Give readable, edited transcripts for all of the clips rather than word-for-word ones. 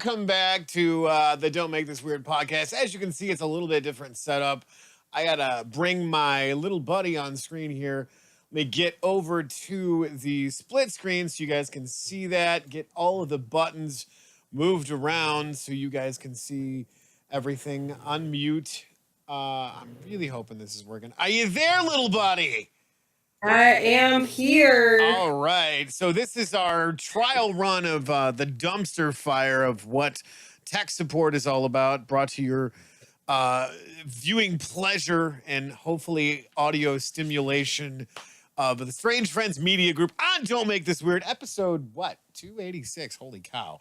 welcome back to the Don't Make This Weird podcast. As you can see, it's a little bit different setup. I gotta bring my little buddy on screen here. Let me get over to the split screen so you guys can see that. Get all of the buttons moved around so you guys can see everything. Unmute. I'm really hoping this is working. Are you there, little buddy? I am here. All right. So this is our trial run of the dumpster fire of what tech support is all about, brought to your viewing pleasure and hopefully audio stimulation of the Strange Friends Media Group on Don't Make This Weird, episode, 286. Holy cow.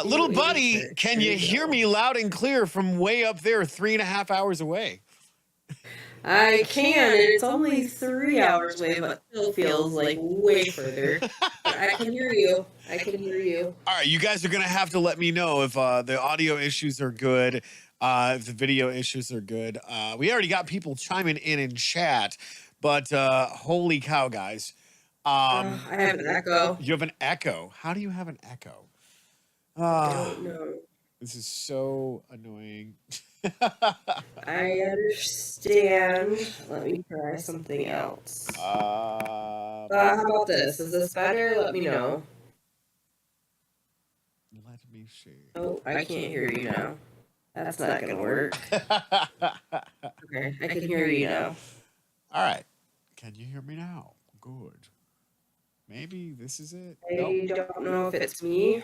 Little buddy, can you hear me loud and clear from way up there 3.5 hours away? I can, and it's only 3 hours away, but still feels like way further. I can hear you. All right, you guys are going to have to let me know if the audio issues are good, if the video issues are good. We already got people chiming in chat, but holy cow, guys. I have an echo. You have an echo? How do you have an echo? I don't know. This is so annoying. I understand. Let me try something else. How about this? Is this better? Let me know. Let me see. Oh, I can't hear you now. That's not going to work. Okay, I can hear you now. All right. Can you hear me now? Good. Maybe this is it. I don't know if it's me.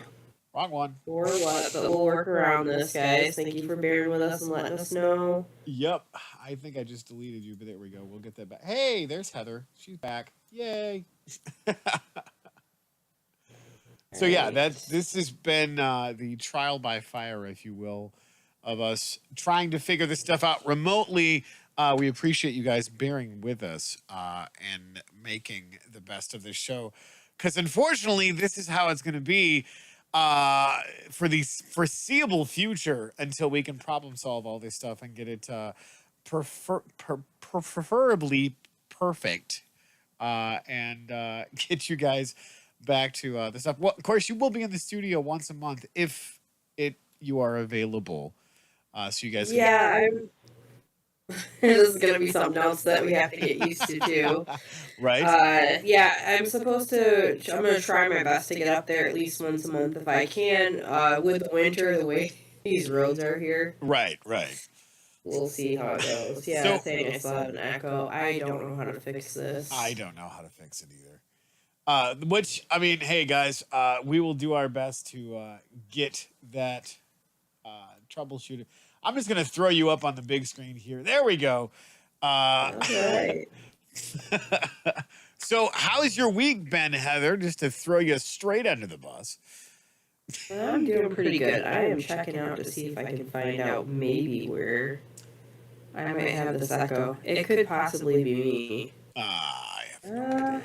Wrong one. Or what, but we'll work around this, guys. Thank you for bearing with us and letting us know. Yep. I think I just deleted you, but there we go. We'll get that back. Hey, there's Heather. She's back. Yay. So yeah, this has been the trial by fire, if you will, of us trying to figure this stuff out remotely. We appreciate you guys bearing with us and making the best of this show. Because unfortunately, this is how it's going to be for the foreseeable future until we can problem solve all this stuff and get it preferably perfect and get you guys back to the stuff. Well, of course, you will be in the studio once a month if you are available. So you guys can... Yeah, this is going to be something else that we have to get used to, too. Right? Yeah, I'm going to try my best to get up there at least once a month if I can. With the winter, the way these roads are here. Right. We'll see how it goes. Yeah, I think I still have an echo. I don't know how to fix this. I don't know how to fix it either. Which, I mean, hey, guys, we will do our best to get that troubleshooted. I'm just going to throw you up on the big screen here. There we go. All right. So how's your week been, Heather? Just to throw you straight under the bus. I'm doing pretty good. I am checking out to see if I can find out maybe where I might have this echo. It could possibly be me. I have no idea.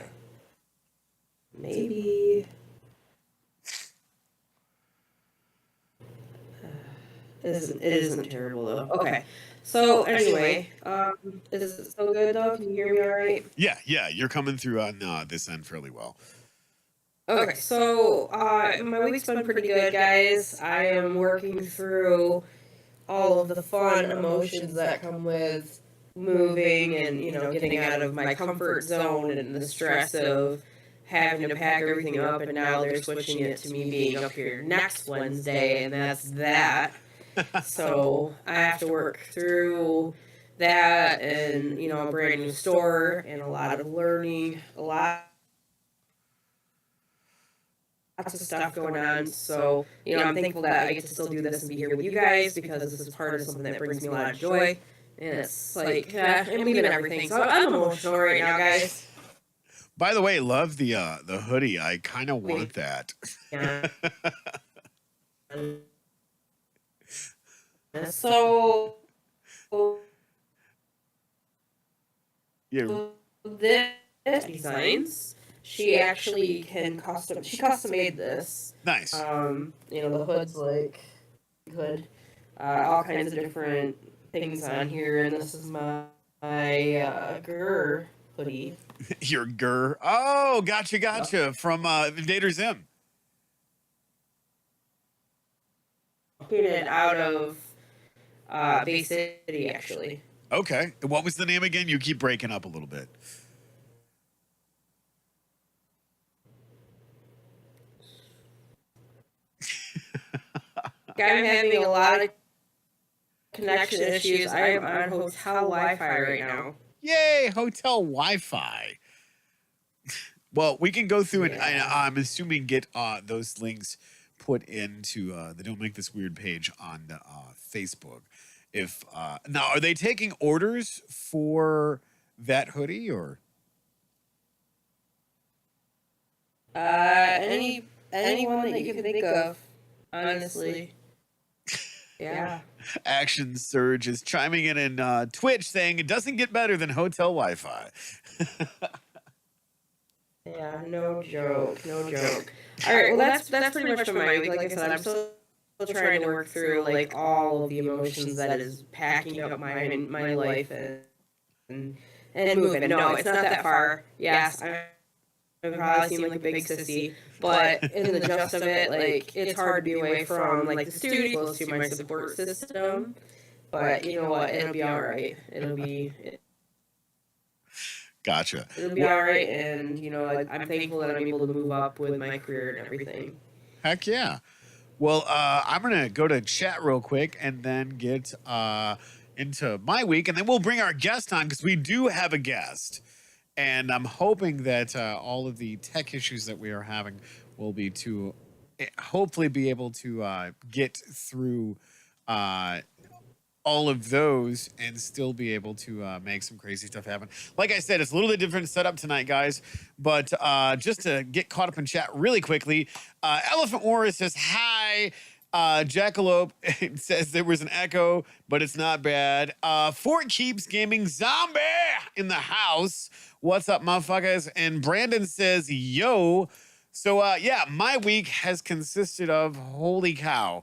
Maybe. It isn't terrible though. Okay. So anyway, is it still good though? Can you hear me all right? Yeah, you're coming through on this end fairly well. Okay, so my week's been pretty good, guys. I am working through all of the fun emotions that come with moving and, getting out of my comfort zone and the stress of having to pack everything up, and now they're switching it to me being up here next Wednesday, and that's that. So I have to work through that and, a brand new store and a lot of learning, lots of stuff going on. So, I'm thankful that I get to still do this and be here with you guys because this is part of something that brings me a lot of joy. And it's like, I'm leaving everything. So I'm emotional right now, guys. By the way, love the hoodie. I kind of want that. Yeah. So, yeah. This designs, she actually custom made this. Nice. The hood's like hood, all kinds of different things on here, and this is my Gur hoodie. Your Gur. Oh, gotcha. From Invader Zim. located out of Bay City, actually. Okay. What was the name again? You keep breaking up a little bit. I'm having a lot of connection issues. I am on hotel Wi-Fi right now. Yay, hotel Wi-Fi. Well, we can go through and I'm assuming get those links put into the Don't Make This Weird page on Facebook. If now, are they taking orders for that hoodie or? Anyone that you can think of, honestly. Yeah. Action Surge is chiming in Twitch saying it doesn't get better than hotel Wi-Fi. Yeah, no joke. All right, well that's pretty much for my week. Like I said, I'm still trying to work through like all of the emotions that is packing up my life and moving. No, it's not that far. Yes, I probably seem like a big sissy, but in the gist of it, like it's hard to be away from like the studio, close to my support system. But you know what? It'll be all right. Gotcha. It'll be all right, and you know, I'm thankful that I'm able to move up with my career and everything. Heck yeah. Well, I'm gonna go to chat real quick and then get into my week, and then we'll bring our guest on because we do have a guest. And I'm hoping that all of the tech issues that we are having will be to hopefully be able to get through all of those and still be able to make some crazy stuff happen. Like I said, it's a little bit different setup tonight, guys. But just to get caught up in chat really quickly, Elephant Warrior says, hi. Jackalope says there was an echo, but it's not bad. Fort Keeps Gaming Zombie in the house. What's up, motherfuckers? And Brandon says, yo. So, yeah, my week has consisted of, holy cow.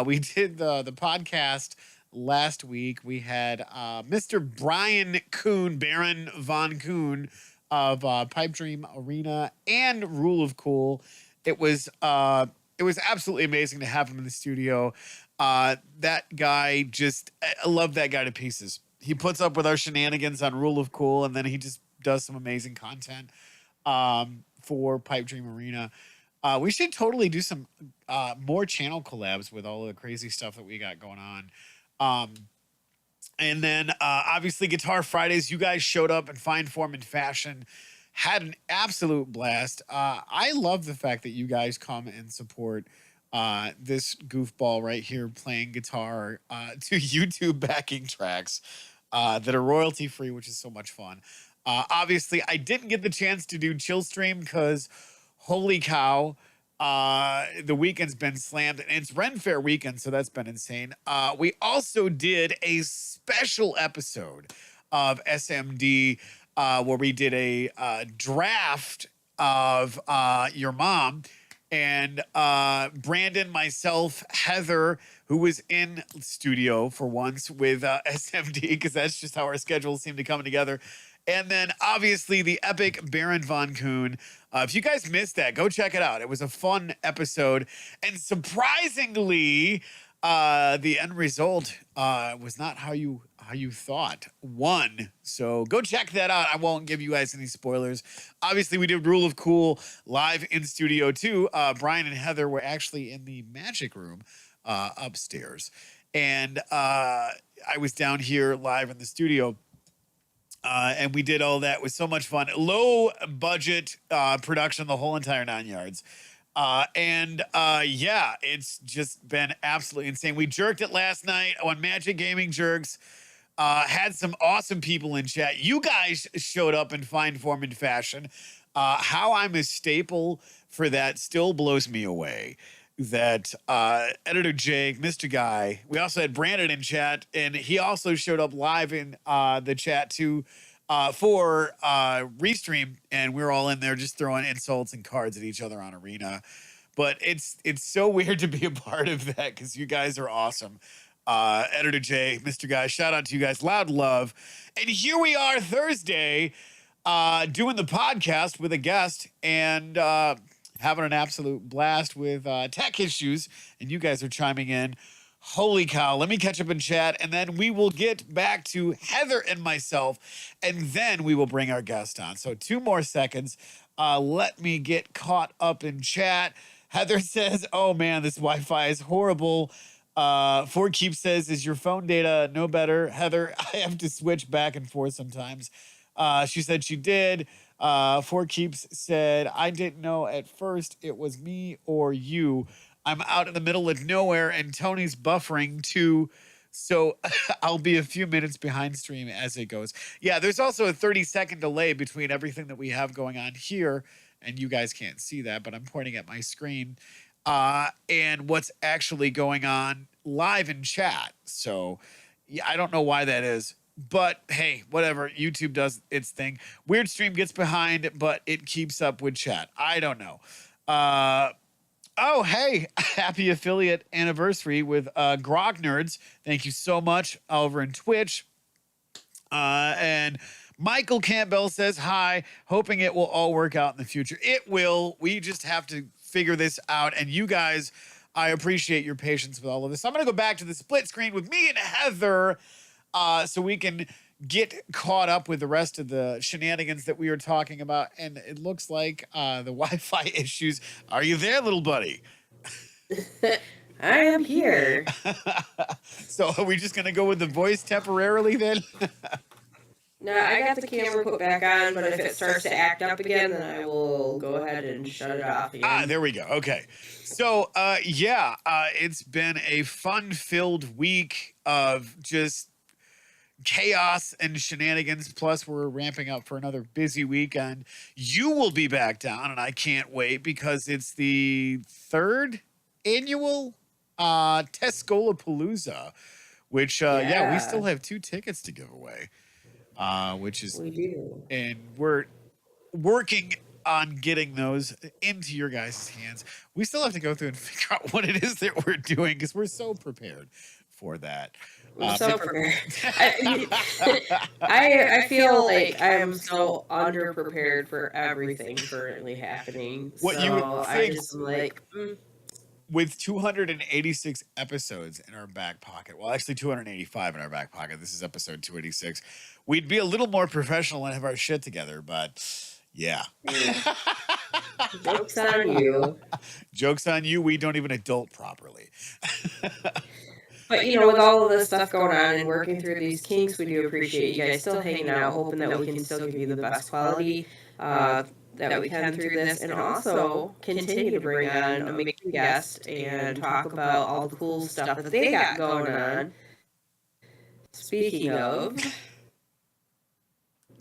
We did the podcast last week. We had Mr. Brian Kuhn, Baron Von Kuhn of Pipe Dream Arena and Rule of Cool. It was absolutely amazing to have him in the studio. That guy I love that guy to pieces. He puts up with our shenanigans on Rule of Cool, and then he just does some amazing content for Pipe Dream Arena. We should totally do some more channel collabs with all of the crazy stuff that we got going on. And then obviously Guitar Fridays, you guys showed up in fine form and fashion. Had an absolute blast. I love the fact that you guys come and support this goofball right here playing guitar to YouTube backing tracks that are royalty free, which is so much fun. Obviously, I didn't get the chance to do Chill Stream because holy cow, the weekend's been slammed and it's Ren Fair weekend, so that's been insane. We also did a special episode of SMD where we did a draft of Your Mom, and Brandon, myself, Heather, who was in studio for once with SMD, because that's just how our schedules seem to come together. And then obviously the epic Baron Von Kuhn. If you guys missed that, go check it out. It was a fun episode. And surprisingly, the end result was not how you thought. Won. So go check that out. I won't give you guys any spoilers. Obviously, we did Rule of Cool live in studio too. Brian and Heather were actually in the magic room upstairs. And I was down here live in the studio. And we did all that. It was so much fun. Low budget production, the whole entire 9 yards. Yeah, it's just been absolutely insane. We jerked it last night on Magic Gaming Jerks. Had some awesome people in chat. You guys showed up in fine form and fashion. How I'm a staple for that still blows me away. That Editor Jake, Mr. Guy, we also had Brandon in chat, and he also showed up live in the chat too for Restream, and we were all in there just throwing insults and cards at each other on Arena. But it's so weird to be a part of that because you guys are awesome. Editor J, Mr. Guy, shout out to you guys. Loud love. And here we are Thursday doing the podcast with a guest and having an absolute blast with tech issues. And you guys are chiming in Holy cow. Let me catch up in chat, and then we will get back to Heather and myself, and then we will bring our guest on. So 2 more seconds. Let me get caught up in chat. Heather says, oh man, this Wi-Fi is horrible. For Keep says, is your phone data no better? Heather, I have to switch back and forth sometimes. She said she did. For Keeps said, I didn't know at first it was me or you. I'm out in the middle of nowhere and Tony's buffering too. So I'll be a few minutes behind stream as it goes. Yeah, there's also a 30-second delay between everything that we have going on here. And you guys can't see that, but I'm pointing at my screen. And what's actually going on live in chat. So yeah, I don't know why that is. But hey, whatever. YouTube does its thing. Weird Stream gets behind, but it keeps up with chat. I don't know. Oh, hey, happy affiliate anniversary with Grog Nerds. Thank you so much over in Twitch. And Michael Campbell says, hi, hoping it will all work out in the future. It will. We just have to figure this out. And you guys, I appreciate your patience with all of this. I'm going to go back to the split screen with me and Heather so we can get caught up with the rest of the shenanigans that we were talking about. And it looks like the Wi-Fi issues. Are you there, little buddy? I am here. So are we just going to go with the voice temporarily then? No, I got the camera put back on, but if it starts to act up again, then I will go ahead and shut it off again. There we go. Okay. So, it's been a fun-filled week of just chaos and shenanigans. Plus, we're ramping up for another busy weekend. You will be back down, and I can't wait because it's the 3rd annual Tescola-palooza, which, we still have 2 tickets to give away. Which is we do, and we're working on getting those into your guys' hands. We still have to go through and figure out what it is that we're doing because we're so prepared for that. I'm so prepared. I feel like I'm so underprepared for everything currently happening. What so you would I think just am like. With 286 episodes in our back pocket, well, actually 285 in our back pocket. This is episode 286. We'd be a little more professional and have our shit together, but yeah. Joke's on you. Joke's on you. We don't even adult properly. But, with all of this stuff going on and working through these kinks, we do appreciate you guys still hanging out, hoping that we can still give you the best quality that we can through this, and also continue to bring on amazing guests and talk about all the cool stuff that they got going on. Speaking of,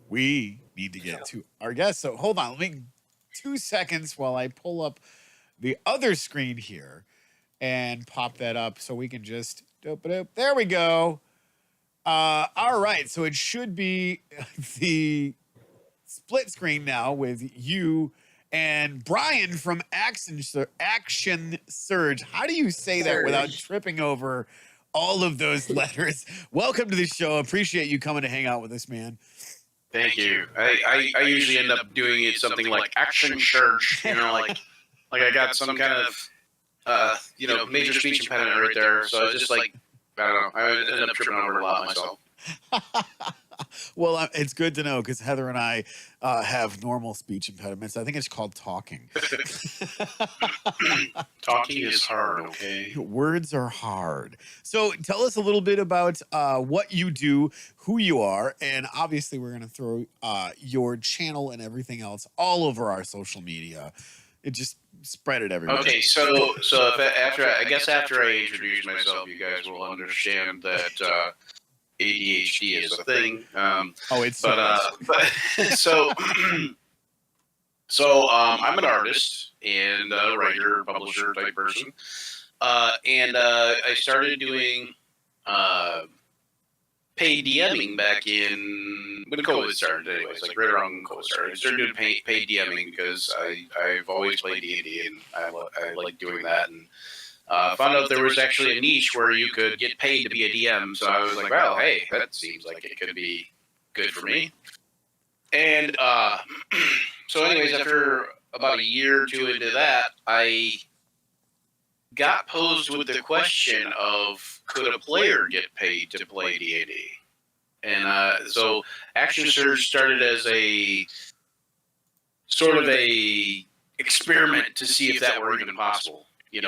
we need to get to our guests. So hold on, let me 2 seconds while I pull up the other screen here and pop that up so we can just there we go. All right, so it should be the split screen now with you and Brian from Action Surge. How do you say that without tripping over all of those letters? Welcome to the show. Appreciate you coming to hang out with us, man. Thank you. I usually end up doing it something like Action Surge, like I got some kind of major speech impediment right there. So I just I don't know. I end up tripping over a lot myself. Well, it's good to know because Heather and I have normal speech impediments. I think it's called talking. Talking is hard, okay? Words are hard. So tell us a little bit about what you do, who you are, and obviously we're going to throw your channel and everything else all over our social media. It just spread it everywhere. Okay, so after I introduce myself, you guys will understand that ADHD is a thing. I'm an artist and a writer, publisher type person, and I started doing paid DMing back in when COVID started. Anyways, like right around when COVID started, I started doing paid DMing because I've always played D&D and I like doing that, and found out there was actually a niche where you could get paid to be a DM. So I was like, well, hey, that seems like it could be good for me. And so anyways, after about a year or two into that, I got posed with the question of, could a player get paid to play D&D? And so Action Surge started as a sort of a experiment to see if that were even possible. And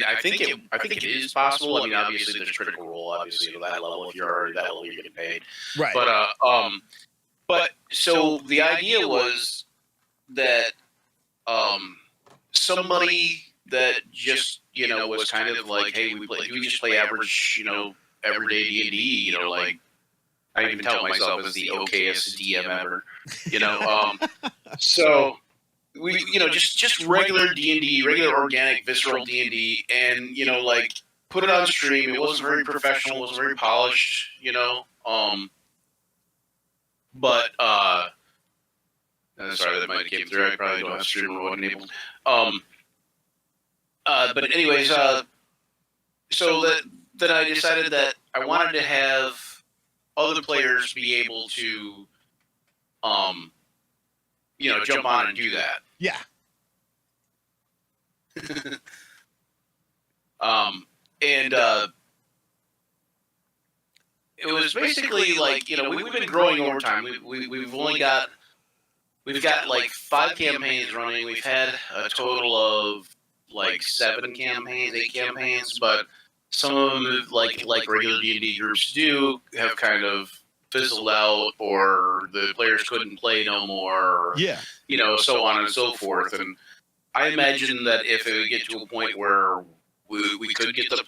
I think it is possible. I mean, obviously there's Critical Role, obviously to that level. If you're already that level, you're getting paid. Right. But so the idea was that somebody that just was kind of like, hey, we just play average, everyday D&D, like I even tell myself as the okayest DM ever, so we, just regular D&D, regular organic, visceral D&D, and like put it on stream. It wasn't very professional, it wasn't very polished, but sorry, that might have came through. I probably don't have stream remote enabled. But anyways, so that I decided that I wanted to have other players be able to, jump on and do that. Yeah. And it was basically like, we've been growing over time. We've got like 5 campaigns running. We've had a total of like 7 campaigns, 8 campaigns, but some of them, like regular D&D groups do, have kind of fizzled out, or the players couldn't play no more, or, so on and so forth. And I imagine that if it would get to a point where we could get the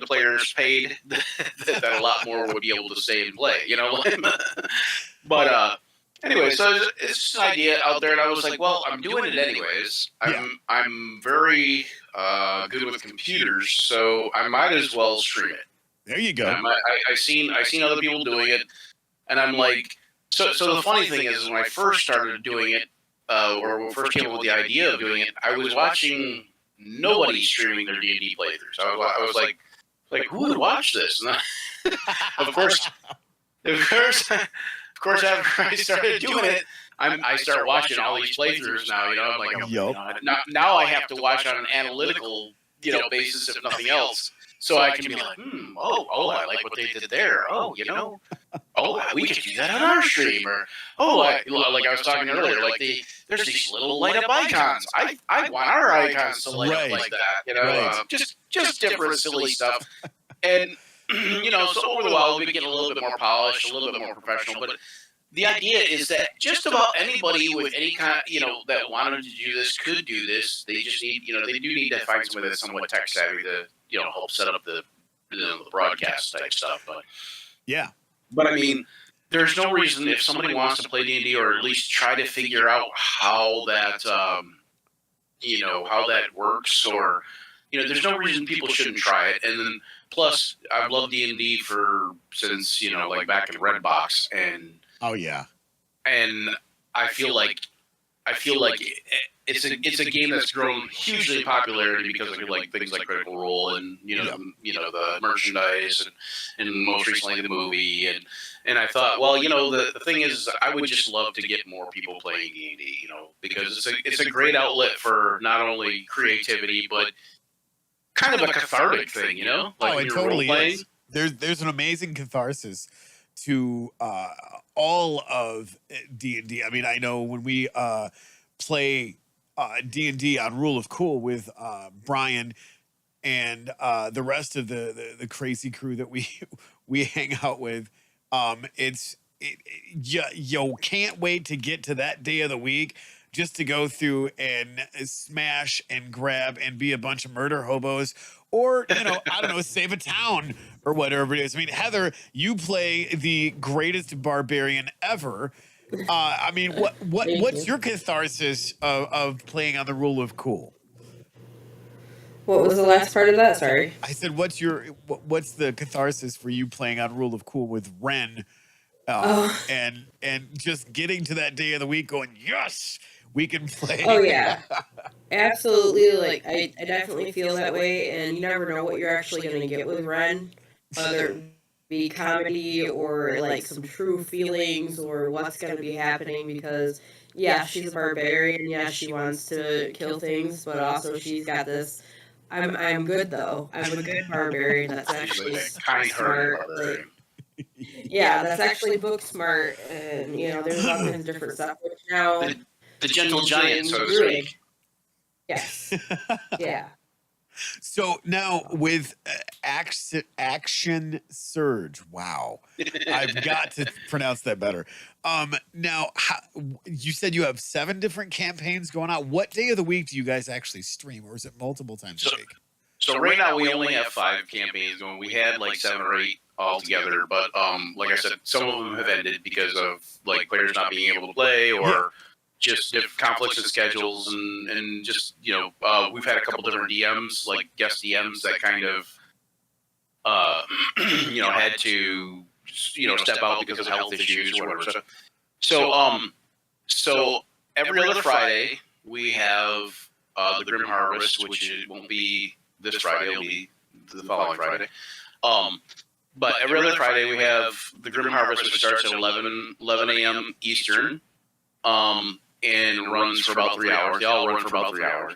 players paid, that a lot more would be able to stay and play, But anyway, so it's just an idea out there, and I was like, well, I'm doing it anyways. I'm very good with computers, so I might as well stream it. There you go. I seen other people doing it, and I'm like, so the funny thing is, when I first started doing it, or first came up with the idea of doing it, I was watching nobody streaming their D&D playthroughs. I was like, who would watch this? And of course, after I started doing it, I start watching all these playthroughs now. I'm like, now I have to watch on an analytical, basis, if nothing else, so I can be like, I like what they did there. We could do that on our stream, or like I was talking earlier, like there's these little light up icons. I want our icons to light up like that. Just different silly stuff, and so over the while we've been getting a little bit more polished, a little bit more professional, but the idea is that just about anybody with any kind, that wanted to do this could do this. They just need, they do need to find somebody that's somewhat tech savvy to, help set up the broadcast type stuff. But yeah, but I mean, there's no reason, if somebody wants to play D&D, or at least try to figure out how that, how that works, or there's no reason people shouldn't try it. And then plus, I've loved D&D since like back in Redbox, and oh yeah, and I feel like it's a game that's grown hugely in popularity because of like things like Critical Role, and the merchandise, and most recently the movie, and I thought, well, the thing is, I would just love to get more people playing D&D, because it's a great outlet for not only creativity but kind of a cathartic thing, Like, it totally is. There's an amazing catharsis to all of D&D. I mean, I know when we play D&D on Rule of Cool with Brian and the rest of the crazy crew that we hang out with, you can't wait to get to that day of the week just to go through and smash and grab and be a bunch of murder hobos, or, I don't know, save a town or whatever it is. I mean, Heather, you play the greatest barbarian ever. I mean, what's your catharsis of playing on the Rule of Cool? What was the last part of that? Sorry. I said, what's the catharsis for you playing on Rule of Cool with Ren? And just getting to that day of the week going, yes, we can play. Oh yeah, absolutely. Like I definitely feel that way, and you never know what you're actually going to get with Ren, whether it be comedy or like some true feelings or what's going to be happening. Because yeah, she's a barbarian. Yeah, she wants to kill things, but also she's got this I'm good though. I'm a good barbarian. That's actually Like a kind-hearted smart. barbarian. Yeah, that's actually book smart, and there's all kinds of different stuff. Which now The gentle giant, so to brewing. speak. Yes. Yeah. So now with Action Surge, wow, I've got to pronounce that better. Now you said you have 7 different campaigns going on. What day of the week do you guys actually stream, or is it multiple times a week? So right now we only have 5 campaigns going. We had like 7 or 8 altogether, but like I said, some of them have ended because of like players not being able to play or just different conflicts in schedules and just we've had a couple different DMs, like guest DMs that kind of had to step out because of health issues or whatever. So every other Friday we have the Grim Harvest, which won't be this Friday, it'll be the following Friday. But every other Friday we have the Grim Harvest, which starts at 11 a.m. Eastern, and runs for about 3 hours. They all run for about 3 hours.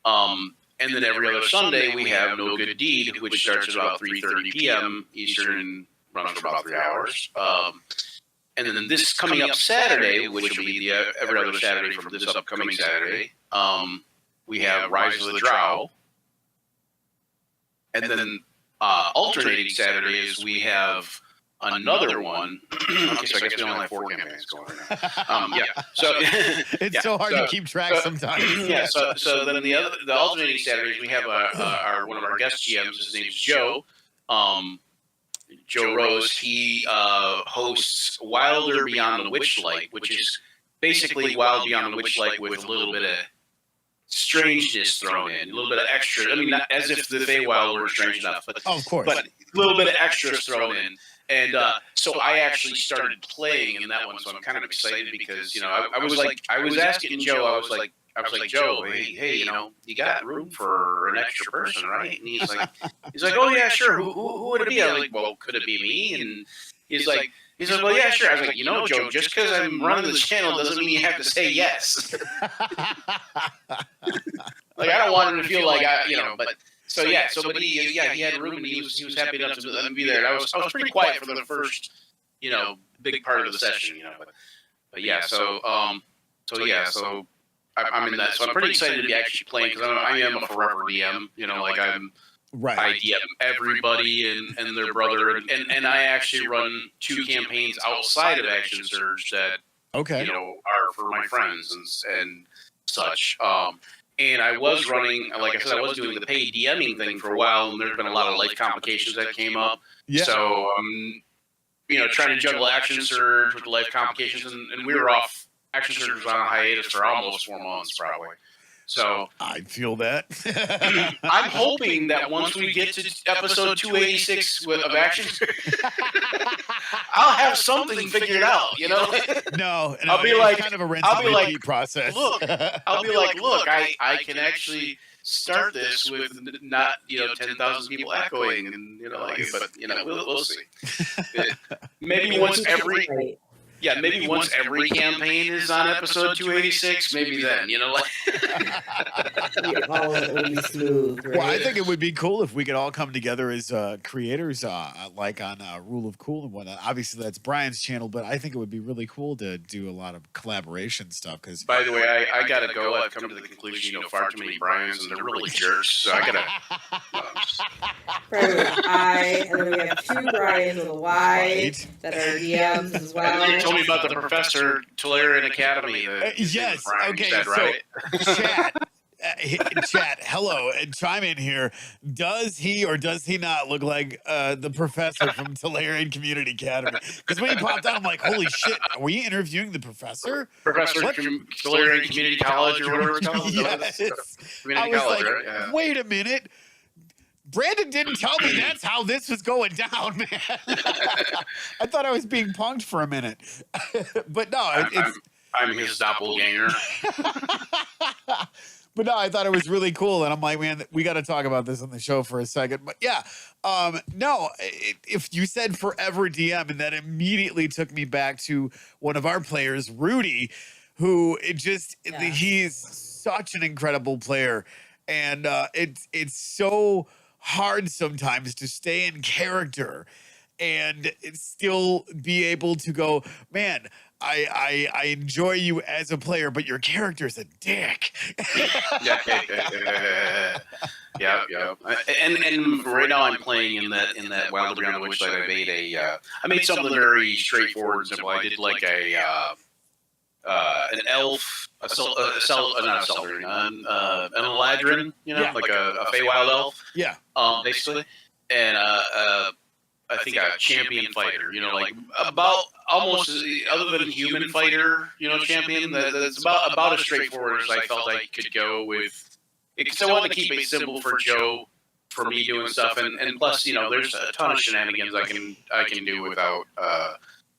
And then every other Sunday we have No Good Deed, which starts at about 3:30 p.m. Eastern and runs for about 3 hours. And then this coming up Saturday, which will be the every other Saturday from this upcoming Saturday, we have Rise of the Drow. And then alternating Saturdays, we have another one. Okay, so I guess we only have 4 campaigns going right now. So It's so hard to keep track sometimes. So then the alternating Saturdays, we have one of our guest GMs. His name's Joe. Joe Rose. He hosts Wilder Beyond the Witchlight, which is basically Wild Beyond the Witchlight with a little bit of strangeness thrown in, a little bit of extra. I mean, not as if the Feywild were strange enough, but of course, but a little bit of extras thrown in. And so I actually started playing in that one, so I'm kind of excited because I was asking Joe, I was like Joe, hey, you got room for an extra person, right? And he's like, oh yeah, sure. Who would it be? I was like, well, could it be me? And he's like, well, yeah, sure. I was like, Joe, just because I'm running this channel doesn't mean you have to say yes. Like, I don't want him to feel like but. So but he had room and he was happy enough to let me be there. And I was pretty quiet for the first big part of the session, but yeah, so I'm in that. So I'm pretty excited to be actually playing because I am a forever DM. I DM everybody and their brother, and I actually run 2 campaigns outside of Action Surge that are for my friends and such. And I was running, like I said, I was doing the paid DMing thing for a while, and there's been a lot of life complications that came up. Yeah. So, trying to juggle Action Surge with the life complications, and we were off. Action Surge was on a hiatus for almost 4 months, probably. So I feel that. I'm hoping that once we get to episode 286 of Action Surge, I'll have something figured out. No, I'll be like, kind of a rinse and repeat process. Look, I can actually start this with not 10,000 people echoing, and but we'll see. Maybe once every. Yeah, maybe once every campaign is on episode 286, maybe then, all of it will be smooth. Right? Well, I think it would be cool if we could all come together as creators, like on Rule of Cool and whatnot. Obviously, that's Brian's channel, but I think it would be really cool to do a lot of collaboration stuff. Because, by the way, I gotta go. I've come to the conclusion, far too many Brians, and they're really jerks. So I gotta. Brian with an I, and then we have 2 Brians with a Y that are DMs as well. You told me about the Professor Tolarian Academy. Yes. Okay. Said, right? So, chat. Hello. Chime in here. Does he or does he not look like the professor from Tolarian Community Academy? Because when he popped out, I'm like, holy shit, are we interviewing the professor? Professor from Tolarian Community College or whatever it's called? Yes. Community College, right? Yeah. Wait a minute. Brandon didn't tell me that's how this was going down, man. I thought I was being punked for a minute. But no, I'm his doppelganger. But no, I thought it was really cool. And I'm like, man, we got to talk about this on the show for a second. But yeah, if you said forever DM, and that immediately took me back to one of our players, Rudy, who he's such an incredible player. and it's so hard sometimes to stay in character and still be able to go, man. I enjoy you as a player, but your character's a dick. Yeah, yeah. And right now I'm playing in that Wildly Beyond the Witchlight. I made something very straightforward and simple. I did like an elf, not a Celdrin, an Eladrin, like a Feywild elf, Yeah. basically, and I think a champion fighter, like about almost other than human fighter, champion. That's about as straightforward as I felt I could go with. Because I want to keep it simple for Joe, for me doing stuff, and plus, there's a ton of shenanigans I can do without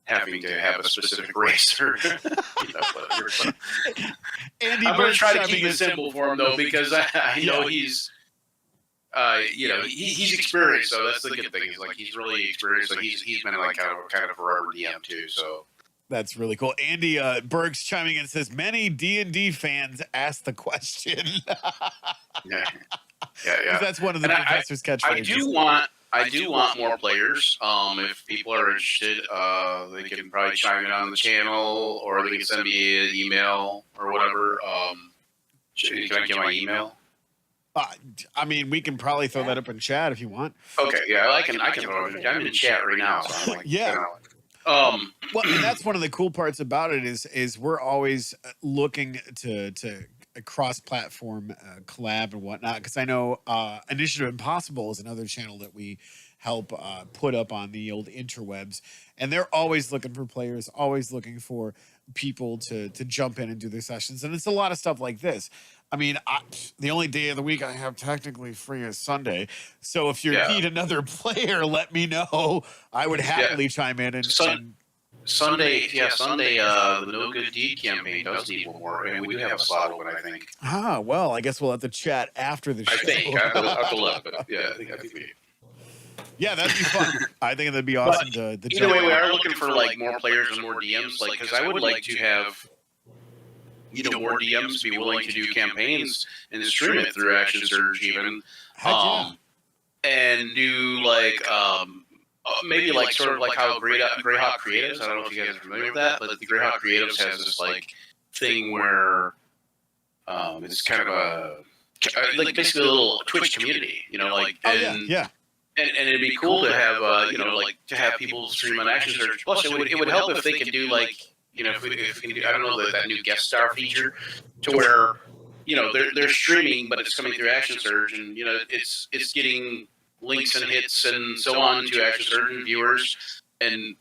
having to have a specific race or whatever. But Andy I'm going to try to Burke keep it simple for him though, because I know he's. He's experienced, so that's the good thing. He's really experienced. So he's been like kind of a rubber DM too. So that's really cool. Andy Berg's chiming in and says many D&D fans ask the question. yeah. That's one of the professor's catchphrases. I do want more players. If people are interested, they can probably chime in on the channel, or they can send me an email or whatever. Can I get my email? I mean, we can probably throw that up in chat if you want. Okay, yeah, I can throw it. I'm in chat right now, so I'm like, yeah. Well, and that's one of the cool parts about it is we're always looking to cross-platform collab and whatnot. Because I know Initiative Impossible is another channel that we help put up on the old interwebs, and they're always looking for players, always looking for people to jump in and do their sessions, and it's a lot of stuff like this. I mean, the only day of the week I have technically free is Sunday. So if you need another player, let me know. I would happily chime in. Sunday, the No Good Deed campaign does need one more. And we do have a slot open, I think. Well, I guess we'll have to chat after the show. I think. I have to look, but yeah, I think we. Yeah, that'd be fun. I think that'd be awesome. Either way, we are looking for more players and more DMs, because I would like to have more DMs be willing to do campaigns and stream it through Action Surge even. And do maybe sort of how Greyhawk Creatives, I don't know if you guys are familiar with that, but the Greyhawk Creatives has this thing where it's kind of a basically a little Twitch community, and it'd be cool to have to have people stream on Action Surge. Plus it would help if they could do if we can do, I don't know, that new guest star feature, to where they're streaming, but it's coming through Action Surge, and it's getting links and hits and so on to Action Surge and viewers, and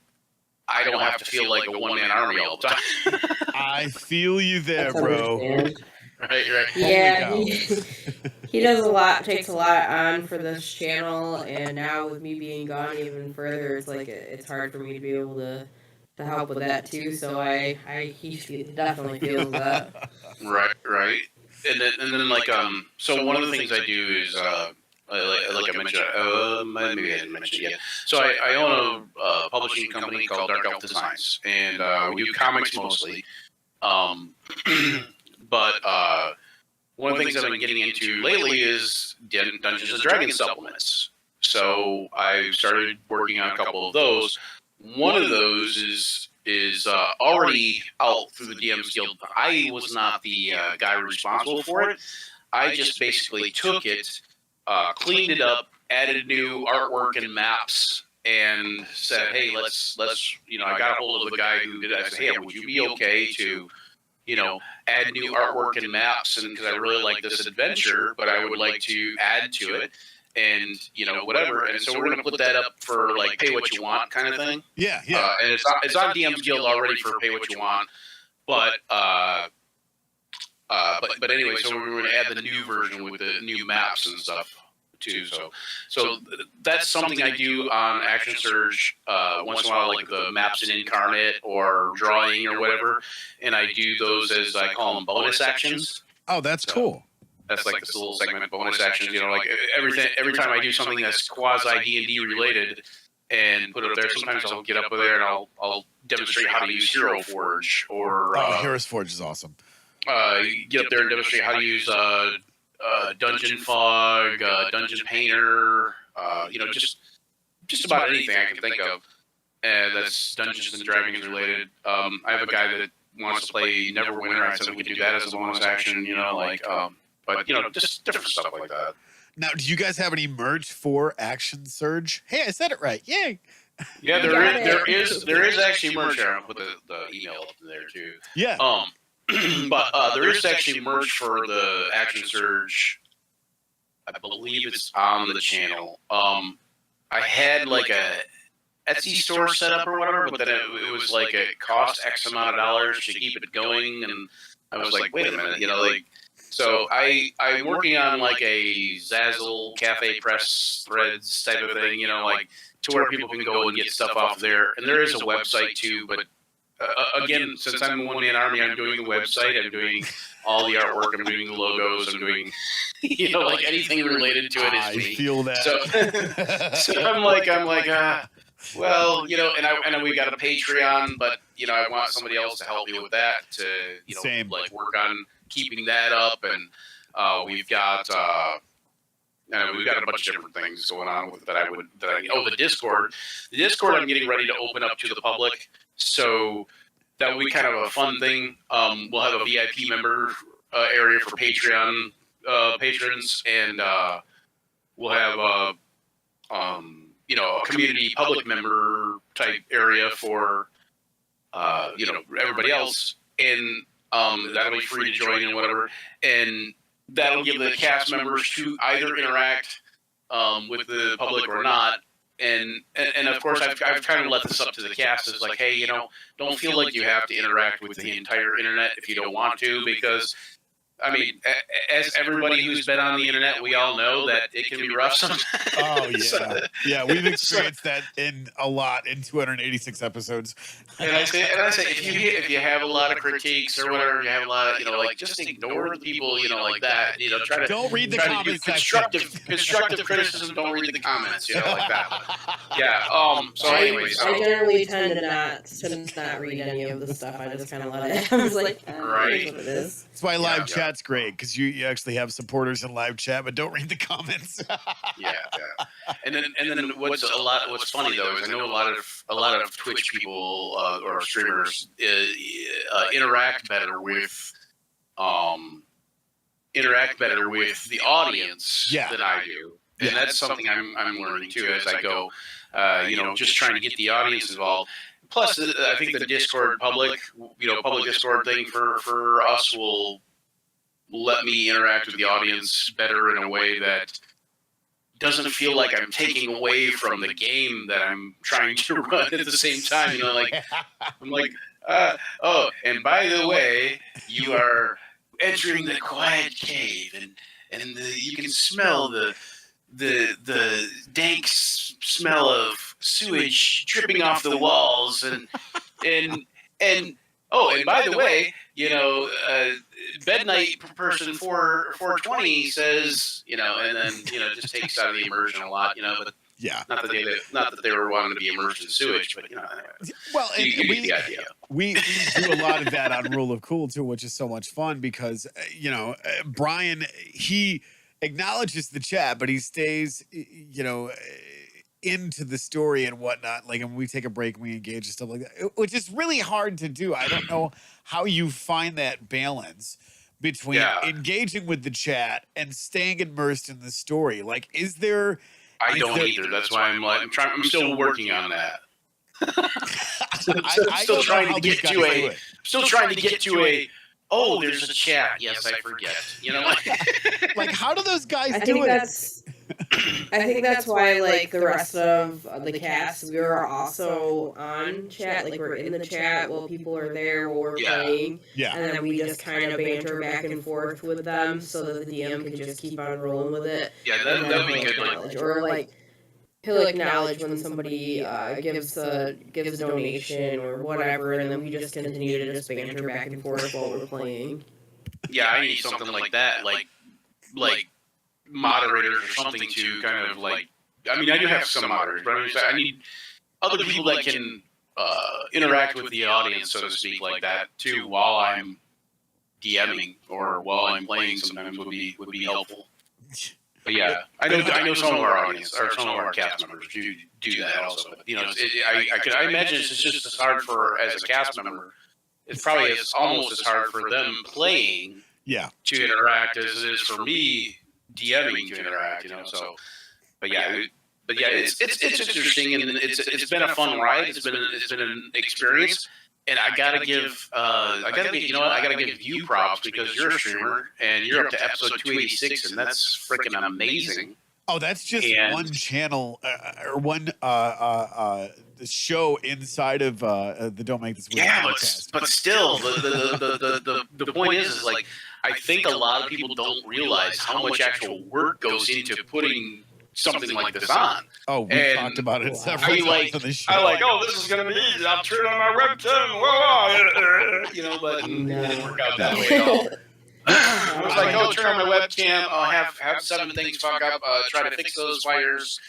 I don't have to feel like a one-man army all the time. I feel you there, bro. Right. Yeah, he does a lot, takes a lot on for this channel, and now with me being gone even further, it's hard for me to be able to help with that too. So he definitely feels that. Right. And then so one of the things I do is like I mentioned, maybe I didn't mention it yet. So I own a publishing company called Dark Elf Designs, and we do comics mostly. But one of the things I've been getting into lately is Dungeons and Dragons supplements. So I started working on a couple of those. One of those is already out through the DM's Guild. I was not the guy responsible for it. I just basically took it, cleaned it up, added new artwork and maps, and said, "Hey, let's I got a hold of the guy who did it. I said, "Hey, would you be okay to add new artwork and maps, and because I really like this adventure, but I would like to add to it, and whatever." And so we're going to put that up for pay what you want kind of thing. Yeah. And it's on DM's Guild already for pay what you want, but anyway, so we're going to add the new version with the new maps and stuff too. So that's something I do on Action Surge once in a while, like the maps in Incarnate or drawing or whatever, and I do those as I call them bonus actions. Oh, that's cool. That's this little segment of bonus actions. Every time I do something that's quasi D&D related and put it up there, sometimes I'll get up there and I'll demonstrate how to use Hero Forge or Heroes Forge is awesome. Get up there and demonstrate how to use Dungeon Fog, Dungeon Painter, just about anything I can think of, and that's Dungeons and Dragons related. I have a guy that wants to play Neverwinter. I said we could do that as a bonus action, but just different stuff like that. Now, do you guys have any merch for Action Surge? Hey, I said it right. Yay. Yeah, there is actually merch there. I'll put the email up there too. Yeah. But there is actually merch for the Action Surge. I believe it's on the channel. I had like a Etsy store set up or whatever, but then it was like it cost X amount of dollars to keep it going, and I was like, wait a minute, so I'm working on like a Zazzle Cafe Press Threads type of thing, to where people can go and get stuff off there, and there is a website too, but again, since I'm a one-man army, I'm doing the website, I'm doing all the artwork, I'm doing the logos, I'm doing, like anything related to it is me. I feel that. So I'm like, well, and we got a Patreon, but I want somebody else to help me with that to, Same. like work on keeping that up, and we've got a bunch of different things going on with the Discord. The Discord I'm getting ready to open up to the public. So that will be kind of a fun thing. We'll have a VIP member area for Patreon patrons, and we'll have a community public member type area for everybody else, and that'll be free to join and whatever, and that'll give the cast members to either interact with the public or not. And of course, I've kind of let this up to the cast. It's like, hey, don't feel like you have to interact with the entire internet if you don't want to, because, I mean, as everybody who's been on the internet, we all know that it can be rough sometimes. Oh, yeah. Yeah, we've experienced that in 286 episodes. And I say, if you have a lot of critiques or whatever, you have a lot of, just ignore the people, like that. Try to don't read the comments. Constructive criticism. Don't read the comments, like that. Yeah. So anyways, I generally tend to not read any of the stuff. I just kind of let it. I was like, right. What it is. That's why live chat's great, because you actually have supporters in live chat, but don't read the comments. Yeah. And then what's funny though is I know a lot of Twitch people or streamers interact better with the audience than I do, and that's something I'm learning too as I go. Just trying to get the audience involved. Plus, I think the Discord public Discord thing for us will let me interact with the audience better in a way that doesn't feel like I'm taking away from the game that I'm trying to run at the same time. I'm like, and by the way, you are entering the quiet cave, and you can smell the dank smell of sewage dripping off the walls, and by the way, bed night person 420 says, and then just takes out of the immersion a lot, but yeah, not that they were wanting to be immersed in sewage, but anyway. Well, you get the idea. We do a lot of that on Rule of Cool too, which is so much fun because Brian, he acknowledges the chat, but he stays into the story and whatnot. Like, when we take a break and we engage and stuff like that, which is really hard to do. I don't know how you find that balance between engaging with the chat and staying immersed in the story. Like, is there? I don't either. That's why I'm still working on that. Still trying to get to a. Oh, there's a chat. Yes, I forget. Like, how do those guys do it? I think that's why, like, the rest of the cast, we are also on chat. Like, we're in the chat while people are there while we're playing. Yeah. And then we just kind of banter back and forth with them so that the DM can just keep on rolling with it. Yeah, that'd be good. Or, like, he'll acknowledge when somebody gives a donation or whatever, and then we just continue to just banter back and forth while we're playing. Yeah, I need something like that, like moderators or something to kind of like. I mean, I do have some moderators, but I need other people that can interact with the audience, so to speak, like that too, while I'm DMing or while I'm playing sometimes would be helpful. But yeah, I know some of our audience or some of our cast members do that also. But, you know, I imagine it's just as hard for as a cast member. It's probably almost as hard for them playing to interact as it is for me DMing to interact. You know, so it's interesting and it's been a fun ride. It's been an experience. And I gotta give you props because you're a streamer and you're up to episode 286, and that's freaking amazing. Oh, that's just one channel or one show inside of the Don't Make This Weird podcast. But still, the point is like I think a lot of people don't realize how much actual work goes into putting something like this on. Oh, we talked about it several times on the show. I'm like, oh, this is gonna be easy. I'll turn on my webcam, you know, but it didn't work out that way at all. I was like, oh, turn on my webcam. I'll have 7 things fuck up. Try to fix those fires.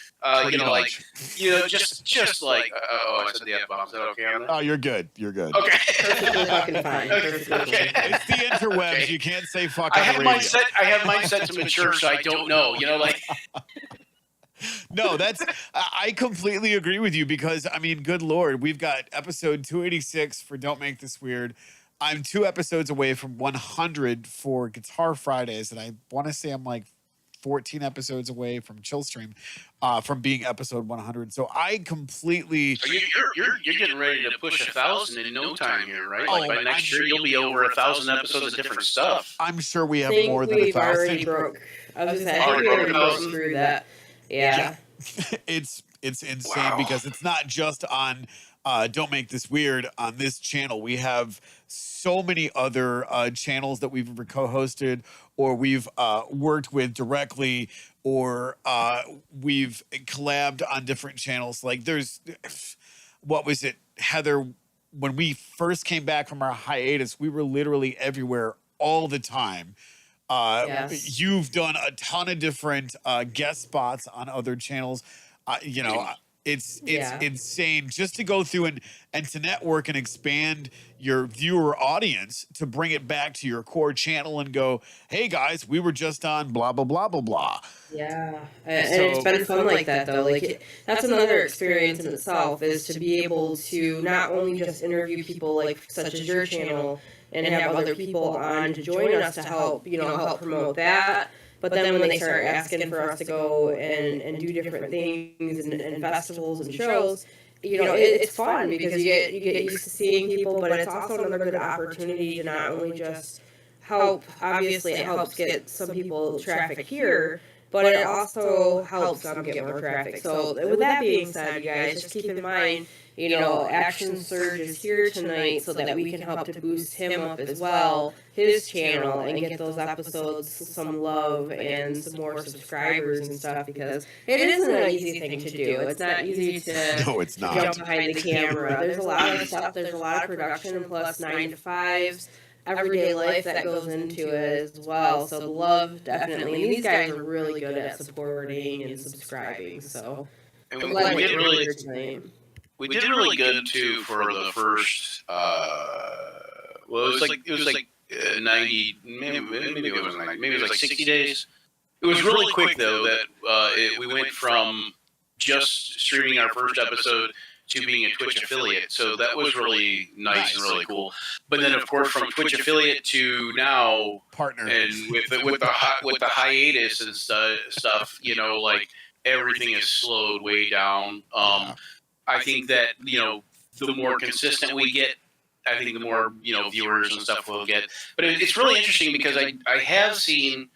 Just like, I said the F bomb. Is that okay on that? Oh, you're good. You're good. Okay. Perfectly fucking fine. Okay. It's the interwebs. Okay. You can't say fuck. I have mine set to mature, so I don't know. You know, like. No, I completely agree with you because, I mean, good Lord, we've got episode 286 for Don't Make This Weird. I'm 2 episodes away from 100 for Guitar Fridays, and I want to say I'm like 14 episodes away from Chillstream, from being episode 100. So I completely... You're getting ready to push 1,000 in no time here, right? Like by next year, you'll be over 1,000 episodes of different stuff. I'm sure we have more than 1,000. Already broke. I was saying, I think we already broke through that. Yeah. It's insane because it's not just on Don't Make This Weird on this channel. We have so many other channels that we've co-hosted or we've worked with directly or we've collabed on different channels. Like there's, what was it, Heather, when we first came back from our hiatus, we were literally everywhere all the time. Yes. You've done a ton of different guest spots on other channels. You know, it's insane just to go through and to network and expand your viewer audience to bring it back to your core channel and go, hey guys, we were just on blah, blah, blah, blah, blah. Yeah. And it's been fun like that though. Like that's another experience in itself is to be able to not only just interview people like such as your channel and have other people on to join us to help, help promote that. But then when they start asking for us to go and do different things and festivals and shows, it's fun because you get used to seeing people, but it's also another good opportunity to not only just help, obviously it helps get some people traffic here, but it also helps them get more traffic. So with that being said, you guys, just keep in mind, Action Surge is here tonight so that we can help to boost him up as well, his channel, and get those episodes some love and some more subscribers and stuff because it isn't an easy thing to do. It's not easy to jump behind the camera. There's a lot of stuff. There's a lot of production and plus 9 to 5s. Everyday life that goes into it as well. So the love, definitely. And these guys are really good at supporting and subscribing. So we did really good too for the first. It was like 90. Maybe it wasn't 90. Maybe it was like 60 days. It was really quick though that we went from just streaming our first episode to being a Twitch affiliate. So that was really nice and really cool. But then of course from Twitch affiliate to now partner and with the hiatus and stuff, like everything is slowed way down. I think that, the more consistent we get, I think the more, viewers and stuff we'll get. But it's really interesting because I have seen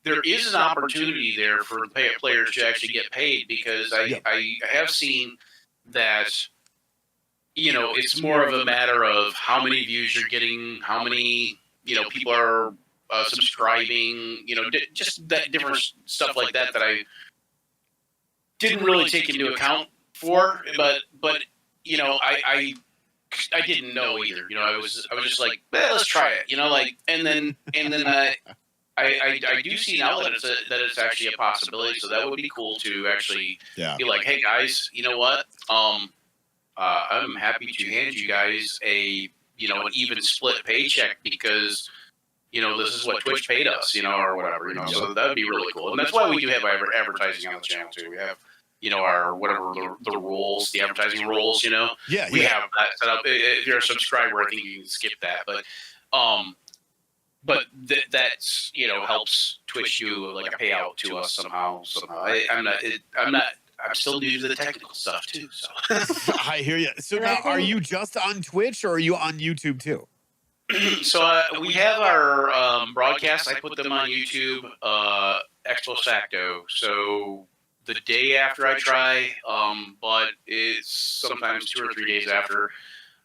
there is an opportunity there for players to actually get paid because I have seen that, it's more of a matter of how many views you're getting, how many, people are subscribing, just that different stuff like that I didn't really take into account for, but I didn't know either. I was just like, let's try it. And then I do see now that it's actually a possibility. So that would be cool to actually be like, hey guys, you know what? I'm happy to hand you guys a an even split paycheck because this is what Twitch paid us, or whatever, So that would be really cool, and that's why we do have advertising on the channel too. We have, our whatever the roles, the advertising roles, Yeah, we have that set up. If you're a subscriber, I think you can skip that, but that's helps Twitch do like a payout to us somehow. I'm still new to the technical stuff too. So I hear you. So now, are you just on Twitch or are you on YouTube too? So we have our broadcasts. I put them on YouTube ex post facto. So the day after I try, but it's sometimes 2 or 3 days after.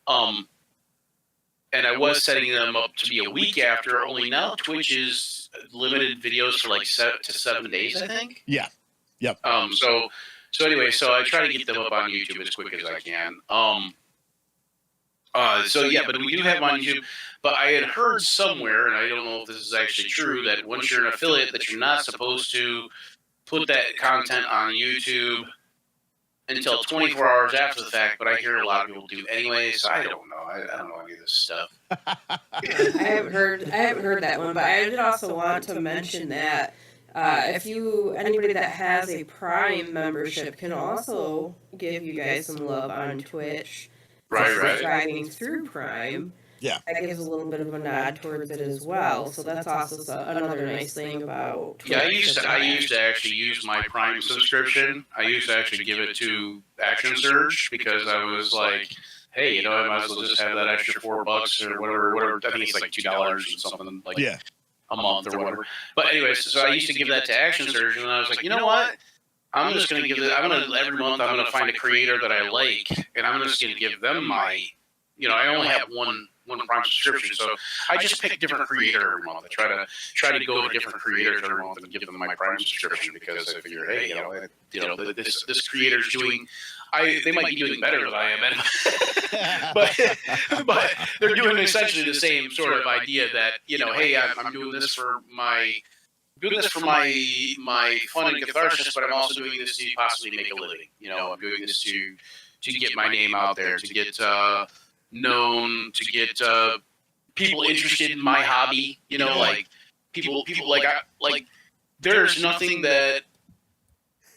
And I was setting them up to be a week after. Only now Twitch is limited videos for like 7 days, I think. Yeah. Yep. So anyway, so I try to get them up on YouTube as quick as I can. But we do have them on YouTube. But I had heard somewhere, and I don't know if this is actually true, that once you're an affiliate, that you're not supposed to put that content on YouTube until 24 hours after the fact. But I hear a lot of people do anyway, so I don't know. I don't know any of this stuff. I haven't heard that one, but I did also want to mention that if anybody that has a Prime membership can also give you guys some love on Twitch. Right. Subscribing through Prime. Yeah. That gives a little bit of a nod towards it as well. So that's also another nice thing about Twitch. Yeah, I used to actually use my Prime subscription. I used to actually give it to Action Surge because I was like, hey, I might as well just have that extra $4 or whatever. I think it's like $2 and something like a month or whatever. But anyways, so I used to give that to Action Surge, and I was like, you know what? I'm just going to give it. Every month I'm going to find a creator that I like, and I'm just going to give them my. I only have one Prime subscription, so I just pick a different creator every month. I try to go to different creators every month and give them my Prime subscription because I figure, hey, this creator's doing. They might be doing better than I am, but they're doing essentially the same sort of idea that hey, I'm doing this for my fun and catharsis, but I'm also doing this to possibly make a living. I'm doing this to get my name out there, to get known, to get people interested in my hobby. Like people like there's nothing that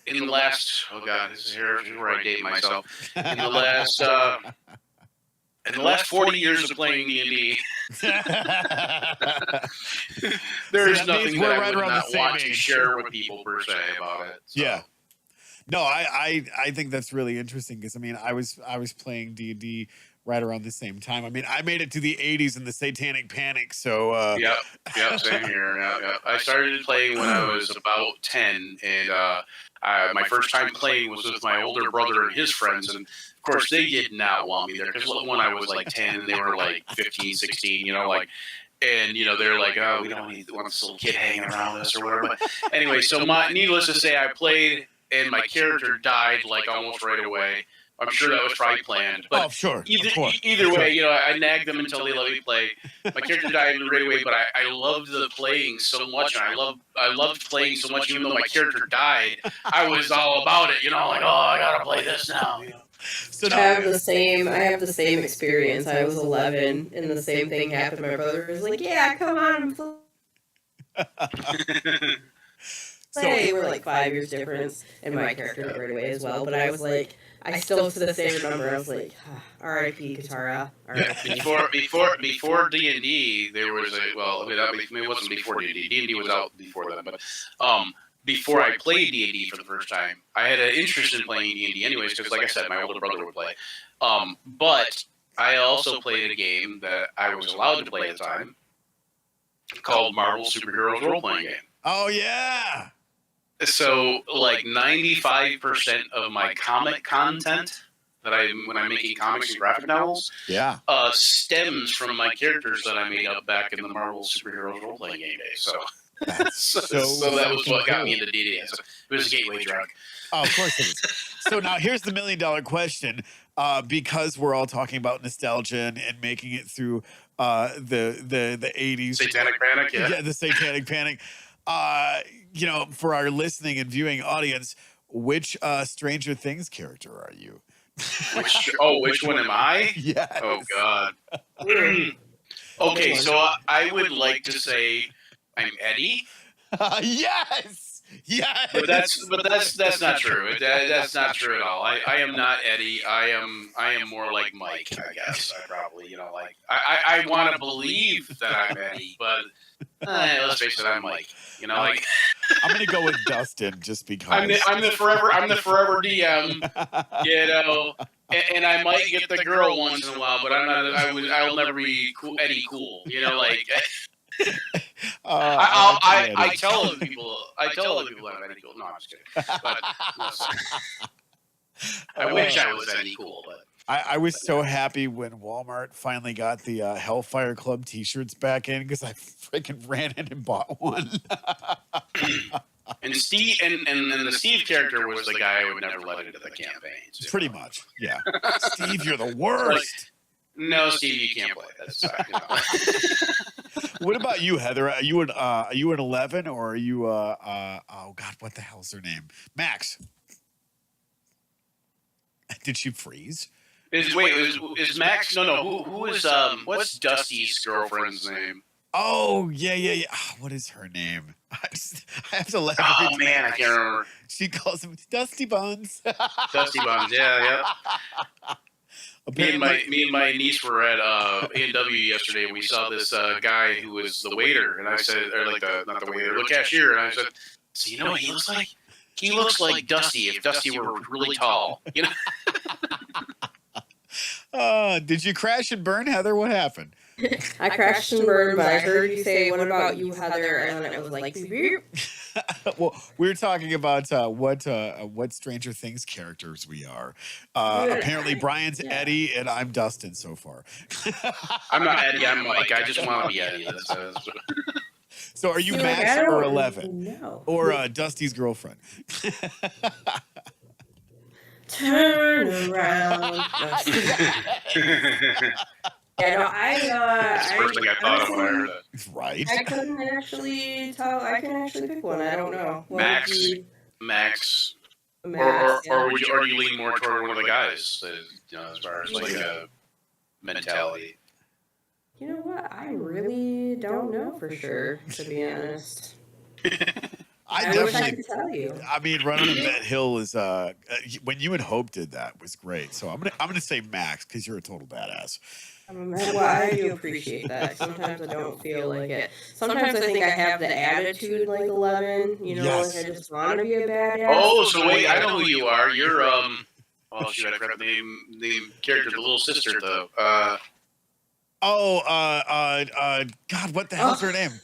in the last this is where I date myself. In the last 40 years of playing D&D, there's nothing that I would not want to share with people per se about it. So. Yeah. No, I think that's really interesting because I was playing D&D right around the same time. I made it to the 80s in the Satanic Panic, so Yep, same here. Yeah. I started playing when I was about 10, and my first time playing was with my older brother and his friends, and of course they did not want me there because when I was like 10 and they were like 15, 16, and they're like, oh, we don't want this little kid hanging around us or whatever. But anyway, so needless to say, I played and my character died like almost right away. I'm sure that was probably planned. But sure. Either way, I nagged them until they let me play. My character died right away, but I loved the playing so much, and I loved playing so much. Even though my character died, I was all about it. Like, oh, I gotta play this now. So I have the same experience. I was 11, and the same thing happened. My brother was like, "Yeah, come on, play." We're like 5 years difference, and my character died right away as well. But I was like. I still to this day remember. I was like, "R.I.P. Katara." Before D&D, there was it wasn't before D&D. D&D was out before that, but before I played D&D for the first time, I had an interest in playing D&D anyways because, like I said, my older brother would play. But I also played a game that I was allowed to play at the time called Marvel Superheroes Role Playing Game. Oh yeah. So, like 95% of my comic content that when I'm making comics and graphic novels, stems from my characters that I made up back in the Marvel Superheroes Role Playing Game days. So that was what got me into D&D. So it was a gateway drug. Oh, of course it is. So now here's the $1 million question. Because we're all talking about nostalgia and making it through the 80s. Satanic Panic, Yeah, the Satanic Panic. For our listening and viewing audience, which Stranger Things character are you? Which one am I? Yes. Oh God. Okay, so I would like to say I'm Eddie. Yes, yes. But that's not true. That's not true at all. I am not Eddie. I am more like Mike. I guess I probably like I want to believe that I'm Eddie, but let's face it, I'm Mike. Like I'm gonna go with Dustin just because I'm the forever DM. And I might get the girl once in a while, but I'm not. I'll never be cool, Eddie Cool. Like. I tell other people. I'm Eddie Cool. No, I'm just kidding. But I wish I was Eddie Cool. But I was so happy when Walmart finally got the Hellfire Club T-shirts back in because I freaking ran in and bought one. And Steve and the Steve character was the guy I would never let into the campaign. Pretty much, yeah. Steve, you're the worst. No, Steve, you can't play. That's What about you, Heather? Are you an 11 or are you oh God, what the hell's her name? Max. Did she freeze? Is Max? No. Who is what's Dusty's girlfriend's name? Oh yeah. Oh, what is her name? I have to let. Oh man, I can't remember. She calls him Dusty Buns. Dusty Buns, yeah. Me and my niece were at A&W yesterday, and we saw this guy who was the waiter, and I said, or like not the waiter, the cashier, and I said, so you know what he looks like? He looks like Dusty if Dusty were really tall, Did you crash and burn, Heather? What happened? I crashed and burned, but I heard you say, "What about you, Heather?" And then it was like, beep. Well, we were talking about what Stranger Things characters we are. Apparently, Brian's Eddie, and I'm Dustin so far. I'm not Eddie. I'm Mike. I just want to be Eddie. So, are you Max or 11, no. or Dusty's girlfriend? Turn around. Yeah, no, That's the first thing I thought of when I heard that. Right. I couldn't actually tell. I can actually pick one. I don't know. Max. Max, or would you already lean more toward one of the guys? As far as like a mentality. You know what? I really don't know for sure, to be honest. I wish I could tell you. I mean, running up that hill is when you and Hope did that was great. So I'm gonna say Max because you're a total badass. Well, I do appreciate that. Sometimes I don't feel like it. Sometimes I think I have the attitude like 11. Yes. Like I just want to be a badass. Oh, so wait, I know who you are. You're oh shoot, I forgot the name character, the little sister though. God, what the hell's her name?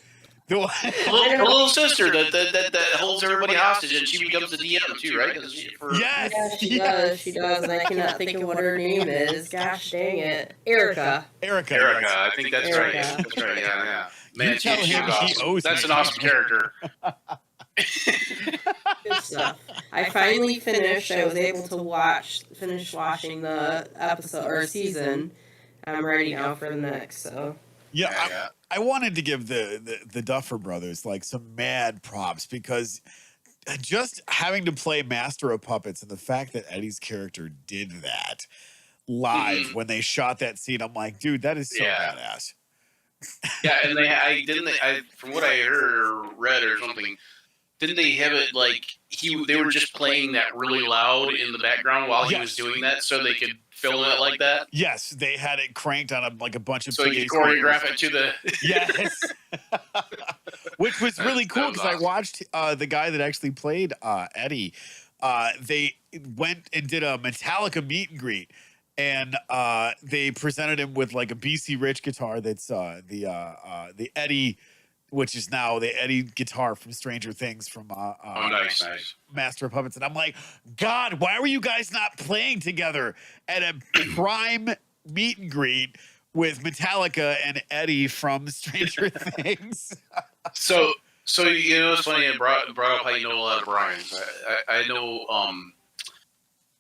The little sister that holds everybody hostage, and she becomes the DM too, right? Yes, yeah, she does. She does, and I cannot think of what her name is. Gosh dang it, Erica. I think that's right. That's right. Yeah. Man, you tell him awesome. He owes That's me. an awesome character. Good stuff. I finally finished. I was able to finish watching the episode or season. I'm ready now for the next. So yeah. I wanted to give the Duffer Brothers like some mad props because just having to play Master of Puppets and the fact that Eddie's character did that live when they shot that scene, I'm like, dude, that is so badass. Yeah, and from what I heard or read or something, didn't they have it like they were just playing that really loud in the background while he was doing that so they could film it like that? Yes, they had it cranked on a bunch of so you could choreograph it to the yes, which was really cool because awesome. I watched the guy that actually played Eddie. They went and did a Metallica meet and greet, and they presented him with like a BC Rich guitar that's the Eddie, which is now the Eddie guitar from Stranger Things from nice. Master of Puppets. And I'm like, God, why were you guys not playing together at a prime meet and greet with Metallica and Eddie from Stranger Things? So it's funny. I brought up how you know a lot of Brian's. I know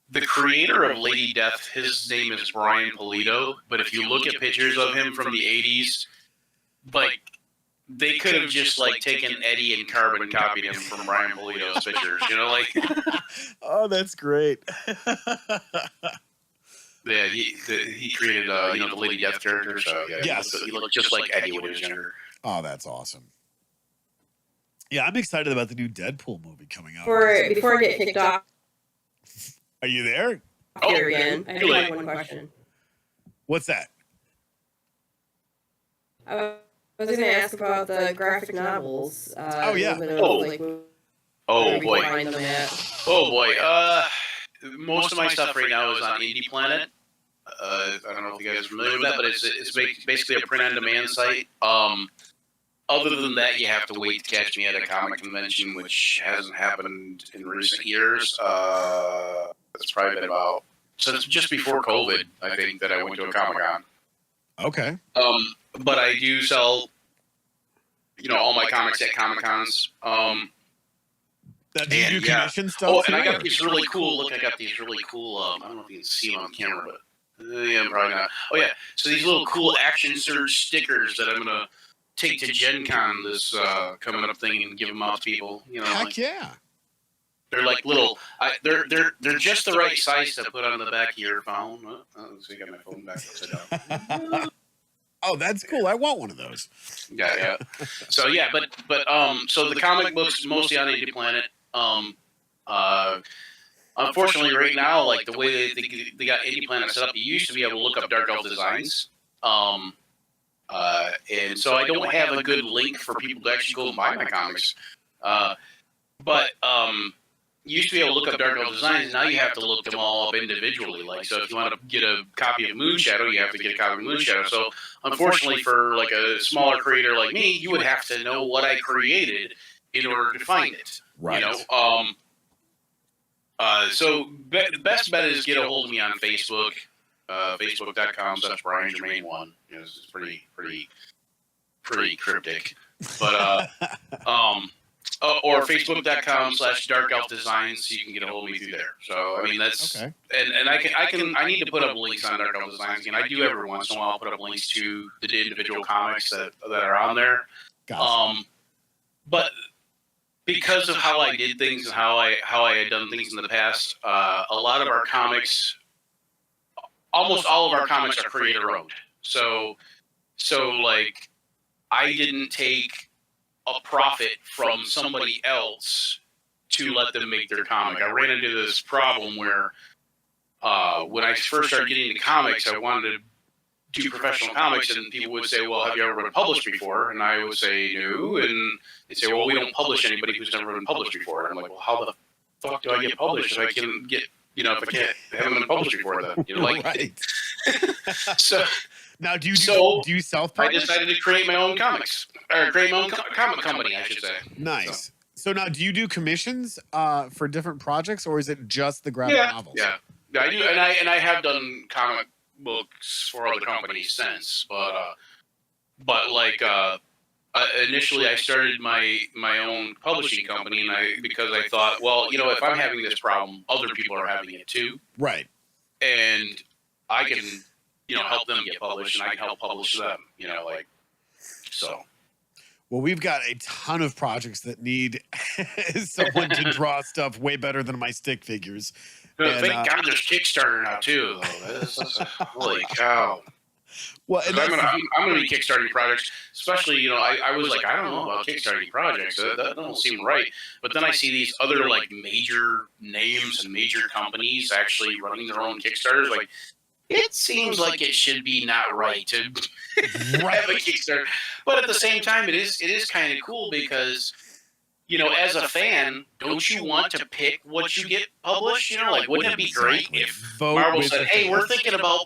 the creator of Lady Death. His name is Brian Pulido. But if you look at pictures of him from the '80s, like. They could have just like taken Eddie and carbon copied him from Brian Pulido's pictures, like. Oh, that's great. Yeah, he created the Lady Death character. So yeah, Yes. he looked just like Eddie when he was younger. Oh, that's awesome. Yeah, I'm excited about the new Deadpool movie coming out. Before I get kicked off. Are you there? Here again. I do have one question. What's that? I was going to ask about the graphic novels. Oh, yeah. Oh boy. Oh boy. Most of my stuff right now is on Indie Planet. I don't know if you guys are familiar with that, but it's basically a print-on-demand site. Other than that, you have to wait to catch me at a comic convention, which hasn't happened in recent years. It's probably been about since just before COVID, I think, that I went to a Comic-Con. Okay. But I do sell, all my comics at Comic-Cons. Do you do commission stuff? Oh, and I got these really cool. Look, I got these really cool. I don't know if you can see them on camera, but yeah, probably not. Oh yeah, so these little cool Action Surge stickers that I'm gonna take to Gen Con this coming up thing and give them out to people. Heck yeah. They're like little. They're just the right size to put on the back of your phone. Oh, so you got my phone back upside down. Oh, that's cool. I want one of those. Yeah. So yeah, but so the comic books mostly on Indie Planet. Unfortunately, right now, like the way they got Indie Planet set up, you used to be able to look up Dark Elf Designs. And so I don't have a good link for people to actually go and buy my comics. But you used to be able to look up Dark Elf Designs, and now you have to look them all up individually. Like, so if you want to get a copy of Moonshadow, you have to get a copy of Moonshadow. So unfortunately, for like a smaller creator like me, you would have to know what I created in order to find it. Right. So the best bet is get a hold of me on Facebook. Facebook.com/BrianGermain1 is pretty cryptic, but or Facebook.com/Dark Elf Designs, so you can get a hold of me through there. So I mean that's okay. And I need to put up links on Dark Elf Designs again. I do every once in a while. I'll put up links to the individual comics that are on there. Gotcha. But because of how I did things and how I had done things in the past, a lot of our comics. Almost all of our comics are creator owned. So like I didn't take a profit from somebody else to let them make their comic. I ran into this problem where when I first started getting into comics, I wanted to do professional comics, and people would say, "Well, have you ever been published before?" And I would say, "No," and they'd say, "Well, we don't publish anybody who's never been published before." And I'm like, "Well, how the fuck do I get published if I can get?" If I haven't been published before, then right. So now, do you self-publish? I decided to create my own comics, or create my own comic company, I should say. Nice. So now, do you do commissions for different projects, or is it just the graphic novels? Yeah, I do, and I have done comic books for other companies since, but like. Initially, I started my own publishing company, and because I thought, well, if I'm having this problem, other people are having it too, right? And I can, help them get published, and I can help publish them, so. Well, we've got a ton of projects that need someone to draw stuff way better than my stick figures. Thank God there's Kickstarter now too, though. Holy cow. Well, and I'm going to be kickstarting projects, especially, I was like, I don't know about kickstarting projects. That don't seem right. But then I see these other, like, major names and major companies actually running their own Kickstarters. Like, it seems like it should be not right to have a Kickstarter. But at the same time, it is kind of cool because, as a fan, don't you want to pick what you get published? Like, wouldn't it be great if Marvel said, hey, we're thinking about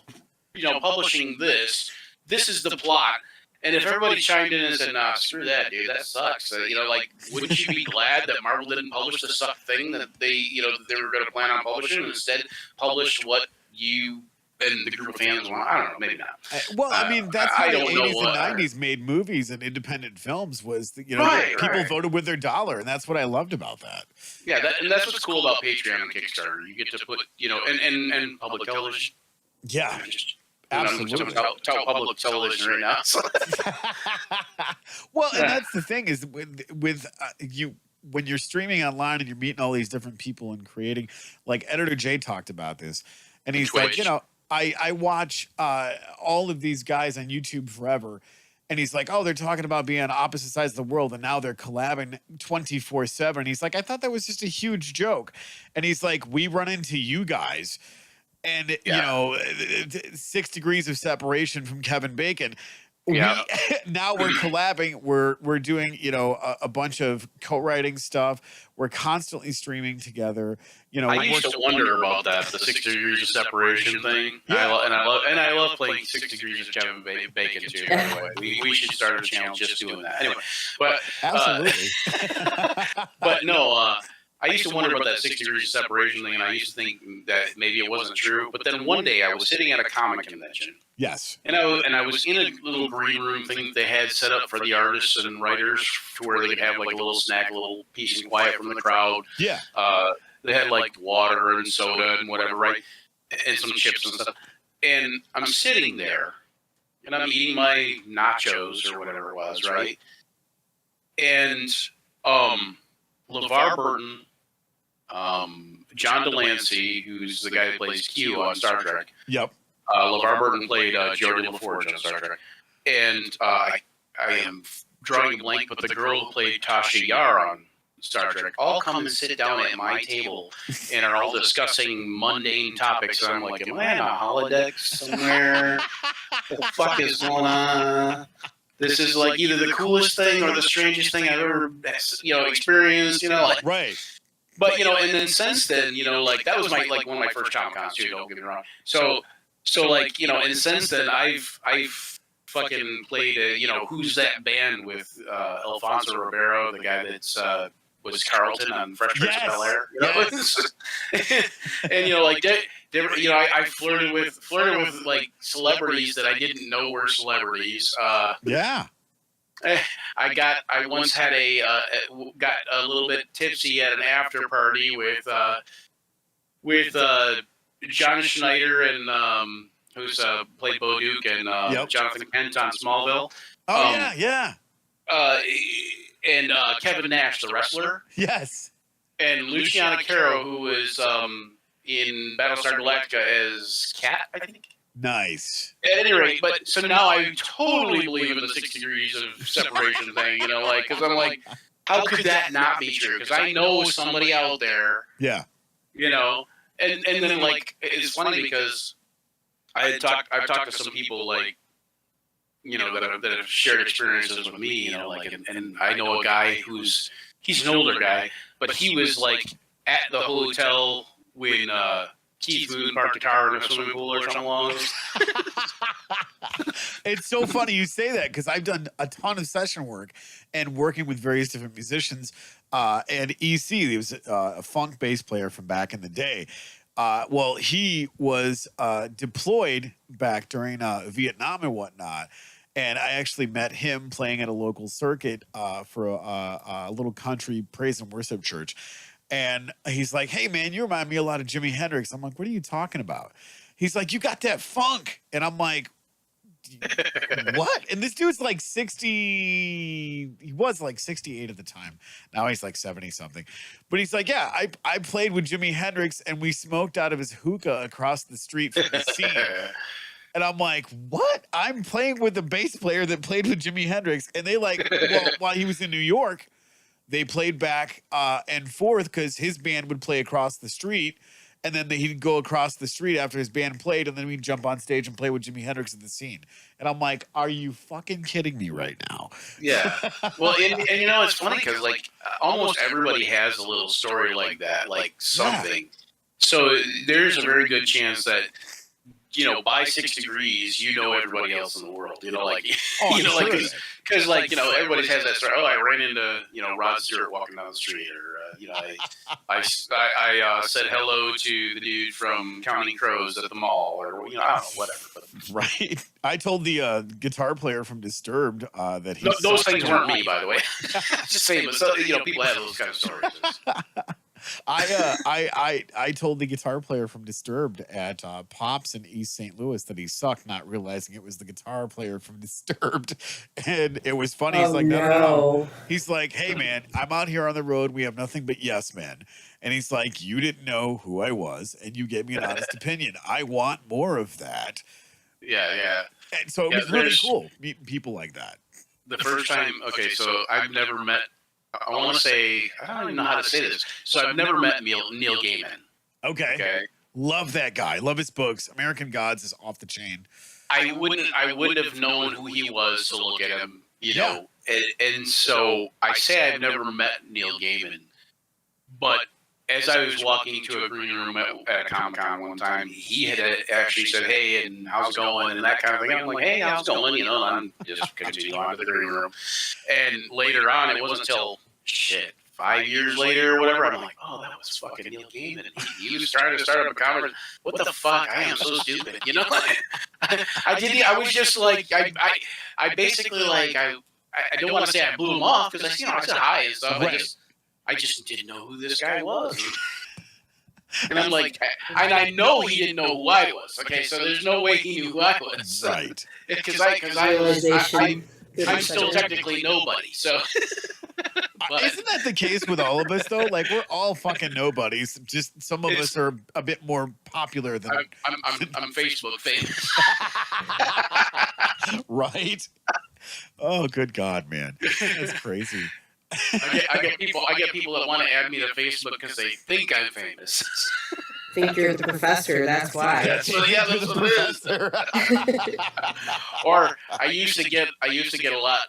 publishing this. This is the plot. And if everybody chimed in and said, nah, screw that, dude, that sucks. Wouldn't you be glad that Marvel didn't publish the suck thing that they were going to plan on publishing, and instead publish what you and the group of fans want? I don't know, maybe not. Well, I mean, that's how the 80s and 90s made movies and independent films was, people voted with their dollar, and that's what I loved about that. Yeah, and that's what's cool about Patreon and Kickstarter. You get to put, and public television. Yeah. Absolutely. Tell public television right now. So. Well, and that's the thing is with you when you're streaming online and you're meeting all these different people and creating, like Editor J talked about this, and he's like, I watch all of these guys on YouTube forever. And he's like, oh, they're talking about being on opposite sides of the world, and now they're collabing 24/7. He's like, I thought that was just a huge joke. And he's like, we run into you guys, and you know, 6 degrees of separation from Kevin Bacon. Yeah. Now we're collabing. We're doing, you know, a bunch of co-writing stuff. We're constantly streaming together. You know, I used to wonder about that, the 6 degrees of separation thing. Yeah. I love playing 6 degrees of Kevin Bacon too. By the way, we should start a channel just doing that. Anyway, but absolutely. But no, I used to wonder about that 6 degrees of separation thing, and I used to think that maybe it wasn't true. But then one day I was sitting at a comic convention. Yes. And I was in a little green room thing that they had set up for the artists and writers, to where they could have like a little snack, a little peace and quiet from the crowd. Yeah. They had like water and soda and whatever, right? And some chips and stuff. And I'm sitting there, and I'm eating my nachos or whatever it was, right? And LeVar Burton, John Delancey, who's the guy that plays Q on Star Trek. Yep. LeVar Burton played Geordi LaForge on Star Trek. And I am drawing a blank, but the girl who played Tasha Yar on Star Trek all come and sit down at my table and are all discussing mundane topics. And I'm like, am I on a holodeck somewhere? What the fuck is going on? This is like either the coolest thing or the strangest thing I've ever, experienced, like, right. But, and then since then, like, that was one of my first Comic Cons too, don't get me wrong. So like, and since then I've fucking played, Who's That Band with Alfonso Ribeiro, the guy that's, was Carlton on Fresh Prince of Bel-Air. Yes. And, like, I flirted with like celebrities that I didn't know were celebrities. Yeah. I once had got a little bit tipsy at an after party with John Schneider and who's played Bo Duke and Jonathan Kent on Smallville. Oh yeah. And Kevin Nash, the wrestler. Yes. And Luciana Caro, who was in Battlestar Galactica as Kat, I think. Nice. At any rate, but so now I totally believe in the 6 degrees of separation thing, because I'm like, how could that not be true? Because I know somebody out there. Yeah. And then like it's funny because I've talked to some people like, that have shared experiences with me, and I know a guy he's an older guy, but he was like at the hotel when Keith Moon parked a car in a swimming pool or something along those. It's so funny you say that, because I've done a ton of session work and working with various different musicians. And EC, he was a funk bass player from back in the day. Well, he was deployed back during Vietnam and whatnot. And I actually met him playing at a local circuit for a little country praise and worship church. And he's like, hey, man, you remind me a lot of Jimi Hendrix. I'm like, what are you talking about? He's like, you got that funk. And I'm like, what? And this dude's like 60. He was like 68 at the time. Now he's like 70 something. But he's like, yeah, I played with Jimi Hendrix and we smoked out of his hookah across the street from the scene. And I'm like, what? I'm playing with a bass player that played with Jimi Hendrix. And they while he was in New York, they played back and forth because his band would play across the street. And then he'd go across the street after his band played. And then we'd jump on stage and play with Jimi Hendrix in the scene. And I'm like, are you fucking kidding me right now? Yeah. Well, and it's funny because like almost everybody has a little story like that, like something. Yeah. So there's a very good chance that, by 6 degrees, everybody else in the world, because everybody has that story. Oh, I ran into, Rod Stewart walking down the street, or, I said hello to the dude from Counting Crows at the mall, or, I don't know, whatever. But. Right. I told the guitar player from Disturbed that he. Those things weren't me, by the way. Just saying, but people have those kind of stories. I told the guitar player from Disturbed at Pops in East St. Louis that he sucked, not realizing it was the guitar player from Disturbed. And it was funny. He's like, no. He's like, hey man, I'm out here on the road. We have nothing but yes men. And he's like, you didn't know who I was, and you gave me an honest opinion. I want more of that. Yeah. And so it was really cool meeting people like that. The first time, okay, so I've never met. I want to say, I don't even know how to say this. So I've never met Neil Gaiman. Okay. Love that guy. Love his books. American Gods is off the chain. I wouldn't have known who he was to look at him, you know. And so I say I've never met Neil Gaiman, but as I was walking to a green room at a Comic-Con one time, he had actually said, hey, and how's it going, and that kind of thing. I'm like, hey, how's it going? You know, I'm just continue on to the green room. And later on, it wasn't until, 5 years later or whatever, I'm like, oh, that was fucking Neil Gaiman. He was trying to start up a conversation. What the fuck? I am so stupid. You know? I was just like, I basically, like, I don't want to say I blew him off because, I said hi and stuff. Right. I just didn't know who this guy was. And I'm like, and I know he didn't know who I was. Okay, so there's no way he knew who I was. Right. Because I'm still technically nobody. So. Isn't that the case with all of us though? Like we're all fucking nobodies. Just some of us are a bit more popular than I'm Facebook famous. Right? Oh, good God, man. That's crazy. I get people that want to add me to Facebook because they think I'm famous. Think you're the professor, that's why. That's what it is. Or I used to get a lot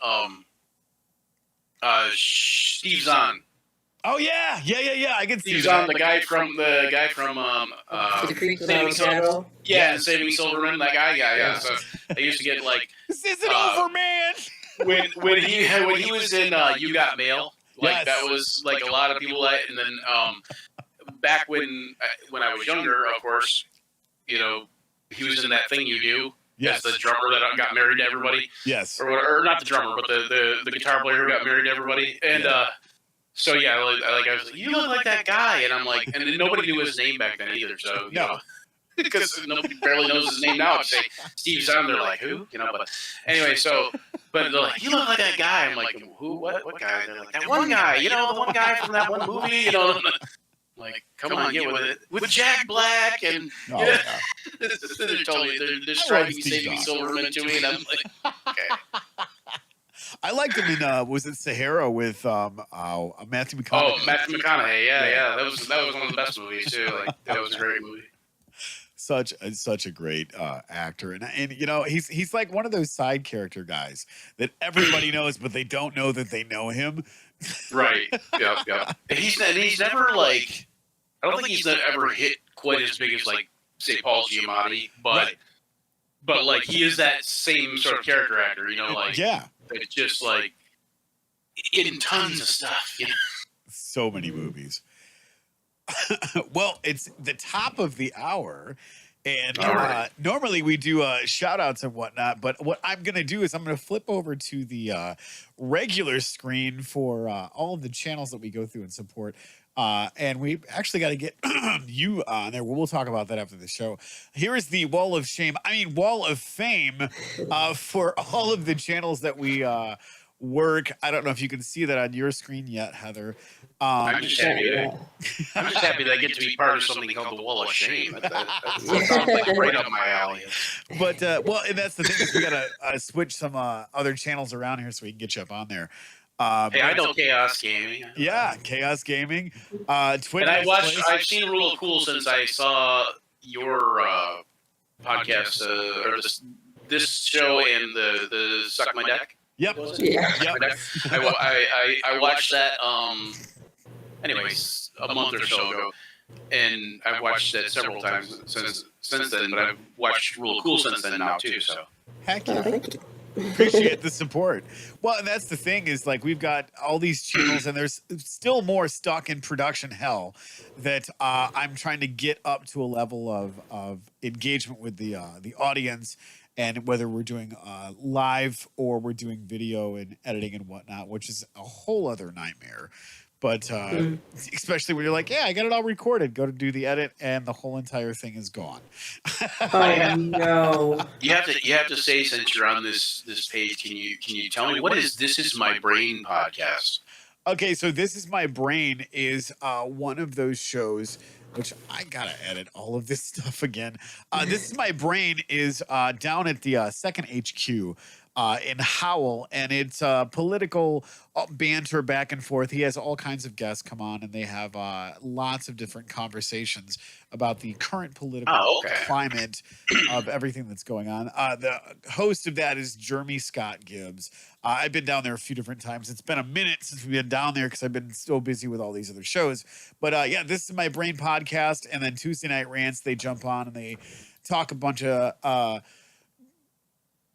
Steve Zahn. Oh yeah. I can see Steve Zahn, the guy from Saving Silverman. Yeah, Saving Silverman, that guy. Yeah. So I used to get like, this isn't over, man. when he was in You Got Mail, like that was like a lot of people. And then back when I was younger, of course, you know, he was in That Thing You Do. Yes, the drummer that got married to everybody. Yes, or not the drummer, but the guitar player who got married to everybody. And so yeah, like I was like, you look like that guy, and I'm like, and then nobody knew his name back then either. So you know, because nobody barely knows his name now. I'd say Steve Zahn, they're like, who? You know, but anyway, but they're like, you look like that guy. I'm like, who? What guy? They're like, that one guy. You know, the one guy from that one movie. You know. Like, come on, get with it. With Jack Black and they're describing Saving Silverman to me, and I'm like, okay. I liked him in was it Sahara with Matthew McConaughey? Oh, Matthew McConaughey, yeah. That was one of the best movies too. Like that was a great movie. Such a great actor, and you know he's like one of those side character guys that everybody knows, but they don't know that they know him. Right. Yep. And he's never like. I don't think he's ever hit quite as big as like say Paul Giamatti, but like he is that same sort of character actor, you know, like it's just like in tons of stuff. You know? So many movies. Well, it's the top of the hour. And normally we do shout outs and whatnot, but what I'm going to do is I'm going to flip over to the regular screen for all of the channels that we go through and support. And we actually got to get you on there. We'll talk about that after the show. Here is the wall of fame for all of the channels that we work. I don't know if you can see that on your screen yet, Heather. I'm just happy that I get to be part of something called the Wall of Shame. That sounds like right up my alley. But well, and that's the thing is we got to switch some other channels around here so we can get you up on there. Hey, I know Chaos Gaming. Yeah, Chaos Gaming. Twitch. And I've seen Rule of Cool since I saw your podcast or this show and the Suck My Deck. Yep. I watched that. Anyways, a month or so ago, and I've watched that several times since then. But I've watched Rule of Cool since then now too. So heck yeah. Appreciate the support. Well, and that's the thing is like we've got all these channels and there's still more stuck in production hell that I'm trying to get up to a level of engagement with the audience, and whether we're doing live or we're doing video and editing and whatnot, which is a whole other nightmare. But especially when you're like, yeah, I got it all recorded. Go to do the edit, and the whole entire thing is gone. Oh no! You have to say, since you're on this page, can you tell me what is This Is My Brain podcast? Okay, so This Is My Brain is one of those shows, which I gotta edit all of this stuff again. This Is My Brain is down at the second HQ in Howell, and it's political banter back and forth. He has all kinds of guests come on, and they have lots of different conversations about the current political climate of everything that's going on. The host of that is Jeremy Scott Gibbs. I've been down there a few different times. It's been a minute since we've been down there because I've been so busy with all these other shows. But yeah, This Is My Brain podcast, and then Tuesday Night Rants, they jump on and they talk a bunch of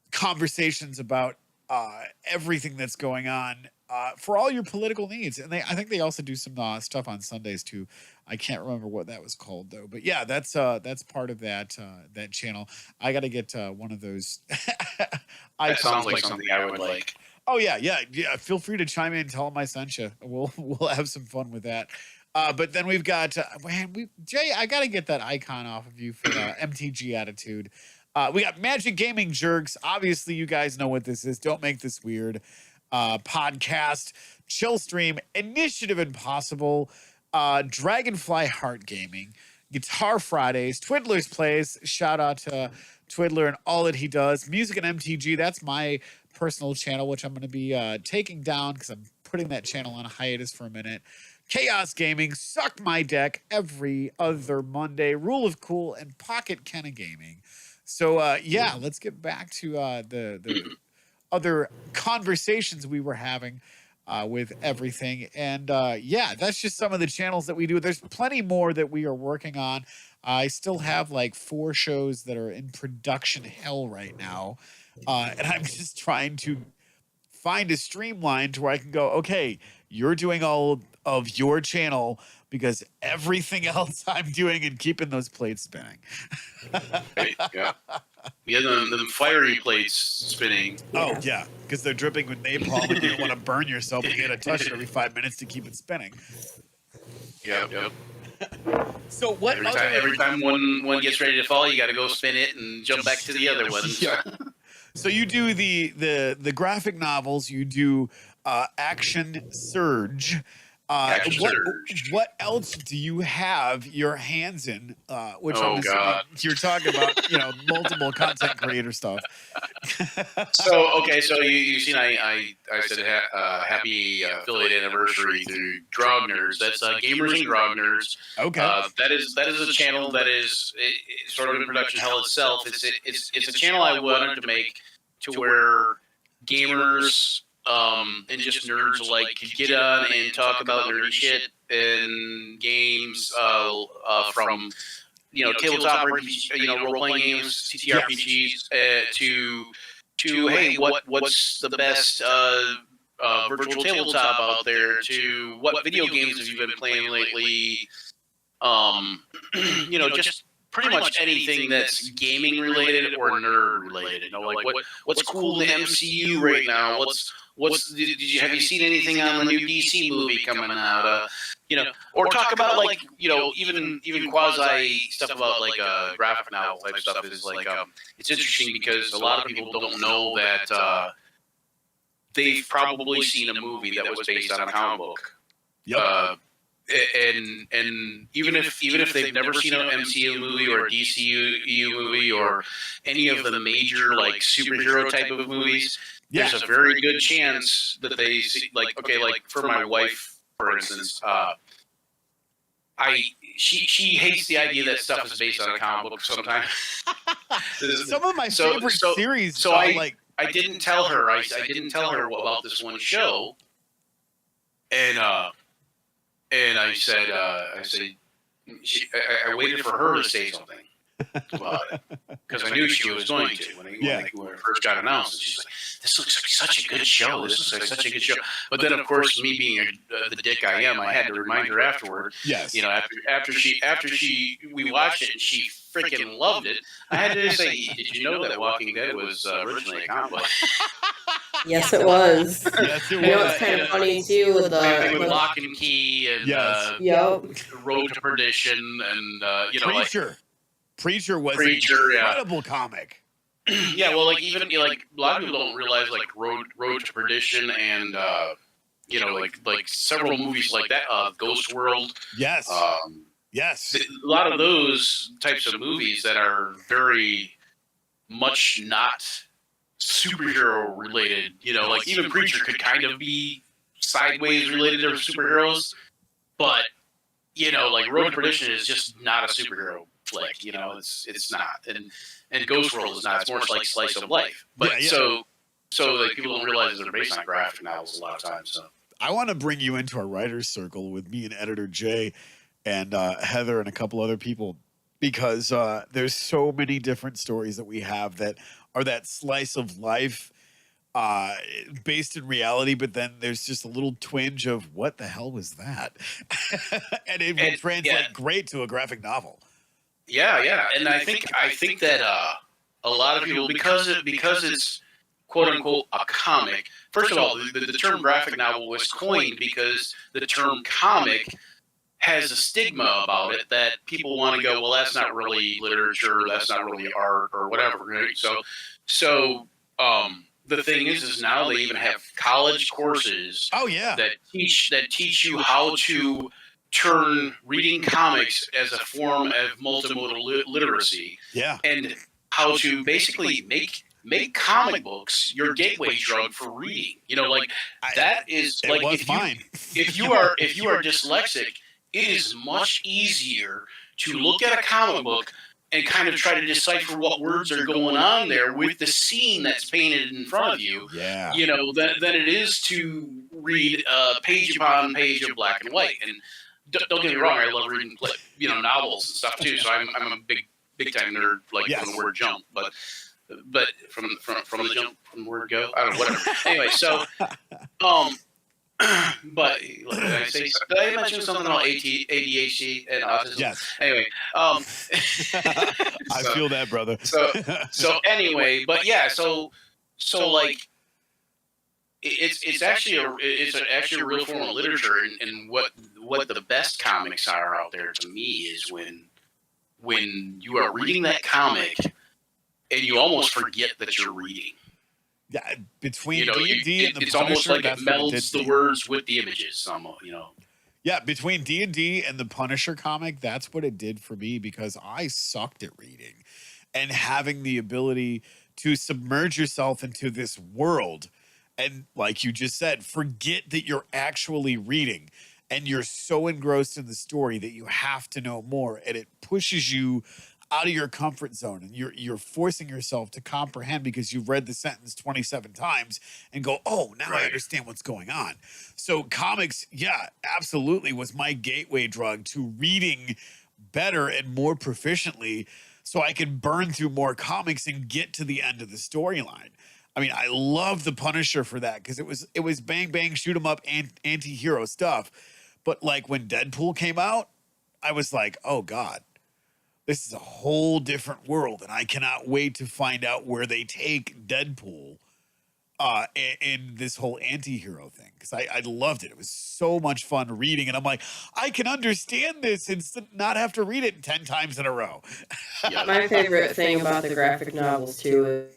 conversations about everything that's going on for all your political needs. And I think they also do some stuff on Sundays too. I can't remember what that was called though, but yeah, that's part of that channel. I got to get one of those. That sounds like something I would like. Oh yeah. Feel free to chime in and tell them I sent you. We'll have some fun with that. But then we've got Jay. I got to get that icon off of you for MTG Attitude. We got Magic Gaming Jerks. Obviously, you guys know what this is. Don't make this weird. Podcast, Chill Stream, Initiative Impossible, Dragonfly Heart Gaming, Guitar Fridays, Twiddler's Place. Shout out to Twiddler and all that he does. Music and MTG. That's my personal channel, which I'm going to be taking down because I'm putting that channel on a hiatus for a minute. Chaos Gaming, Suck My Deck every other Monday, Rule of Cool, and Pocket Kenna Gaming. So, yeah, let's get back to the other conversations we were having with everything. And, yeah, that's just some of the channels that we do. There's plenty more that we are working on. I still have like 4 shows that are in production hell right now. And I'm just trying to find a streamline to where I can go, okay, you're doing all of your channel because everything else I'm doing and keeping those plates spinning. Right, yeah. Yeah, the fiery plates spinning. Oh, yeah, because they're dripping with napalm and you don't want to burn yourself and you got to touch it every 5 minutes to keep it spinning. Yep. So what? Every time one gets ready to fall, you got to go spin it and jump back to the other one. Yeah. So you do the graphic novels, you do Action Surge. What else do you have your hands in? Which you're talking about, multiple content creator stuff. So you've seen I said happy affiliate anniversary through Drog Nerds. That's Gamers and Drog Nerds. Okay. That is a channel that is sort of in production hell itself. It's a channel I wanted to make to where gamers and just nerds alike could get on and talk about nerdy shit and games from tabletop role playing games, TTRPGs to hey, what's the best virtual tabletop out there, to what video games have you been playing lately, just pretty much anything that's gaming related or nerd related. Like what's cool in the MCU right now? Have you seen anything on the new DC movie coming out? Or talk about even quasi stuff about graphic novel type stuff is it's interesting because a lot of people don't know that they've probably seen a movie that was based on a comic book. Yep. And even if they've never seen an MCU movie or a DCU movie or any of the major superhero type of movies, there's a very good chance that they see for my wife, for instance, she hates the idea that stuff is based on a comic book sometimes. Some of my favorite series. So I didn't tell her. I didn't tell her about this one show, and I said, I waited for her to say something about it because I knew she was going to when it first got announced. And she's like, "This looks like such a good show. This looks like such a good show." But then, of course, me being the dick I am, I had to remind her afterward. Yes. After we watched it and she freaking loved it, I had to say, "Did you know that Walking Dead was originally a comic book?" Yes, it was. Yes, it You know, was. it's kind of funny too. With Same thing with the Lock and Key and Yes. yep. Road to Perdition and you know, like Preacher was Preacher, an yeah. incredible comic. yeah, well, like even like a lot of people don't realize like Road to Perdition and you know, like several movies like that, Ghost World. Yes. Yes. A lot of those types of movies that are very much not superhero related. You know, like even Preacher could kind of be sideways related to superheroes, but you know, like Road to Perdition is just not a superhero flick. You know, it's not, and Ghost World is not. It's more like slice of life. But so like people don't realize they're based on graphic novels a lot of times. So I want to bring you into our writers circle with me and editor Jay and Heather and a couple other people, because there's so many different stories that we have that are that slice of life based in reality, but then there's just a little twinge of what the hell was that? And it would translate great to a graphic novel. Yeah. And I think that a lot of people, because it's quote unquote a comic. First of all, the term graphic novel was coined because the term comic has a stigma about it that people want to go, well, that's not really literature, that's not really art or whatever. Right? So the thing is now they even have college courses. Oh yeah, that teach you how to turn reading comics as a form of multimodal literacy. Yeah, and how to basically make comic books your gateway drug for reading. You know, like that is like if you are dyslexic, it is much easier to look at a comic book and kind of try to decipher what words are going on there with the scene that's painted in front of you. Yeah. You know, than it is to read page upon page of black and white. And don't get me wrong, I love reading novels and stuff too. So I'm a big time nerd, like from the word jump, but from the jump, from the word go, I don't know, whatever. Anyway, so but did I mention something about ADHD and autism? Yes. Anyway, I feel that, brother. So anyway, but yeah, so like it's actually a real form of literature, and what the best comics are out there to me is when you are reading that comic and you almost forget that you're reading. Yeah, between D&D and the it's Punisher, almost like it melds the words with the images. Yeah, between D&D and the Punisher comic, that's what it did for me, because I sucked at reading, and having the ability to submerge yourself into this world and, like you just said, forget that you're actually reading, and you're so engrossed in the story that you have to know more, and it pushes you out of your comfort zone, and you're forcing yourself to comprehend because you've read the sentence 27 times and go, oh, now I understand what's going on. So comics, yeah, absolutely was my gateway drug to reading better and more proficiently, so I could burn through more comics and get to the end of the storyline. I mean, I love the Punisher for that, because it was bang bang shoot 'em up anti-hero stuff. But like when Deadpool came out, I was like, oh God, this is a whole different world, and I cannot wait to find out where they take Deadpool in this whole anti-hero thing, because I loved it. It was so much fun reading, and I'm like, I can understand this and not have to read it 10 times in a row. Yeah. My favorite thing about the graphic novels too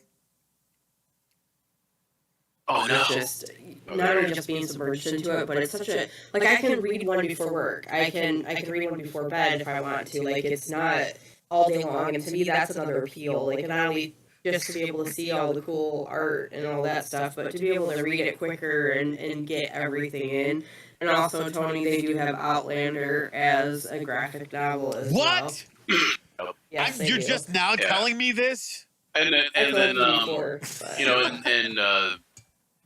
is just not only just being submerged into it, but it's such a, like, I can read one before work. I can read one before bed if I want to. Like, it's not all day long, and to me that's another appeal. Like, not only just to be able to see all the cool art and all that stuff, but to be able to read it quicker and get everything in. And also, Tony, they do have Outlander as a graphic novel as well. What? Yes, you're just now telling me this? And then before,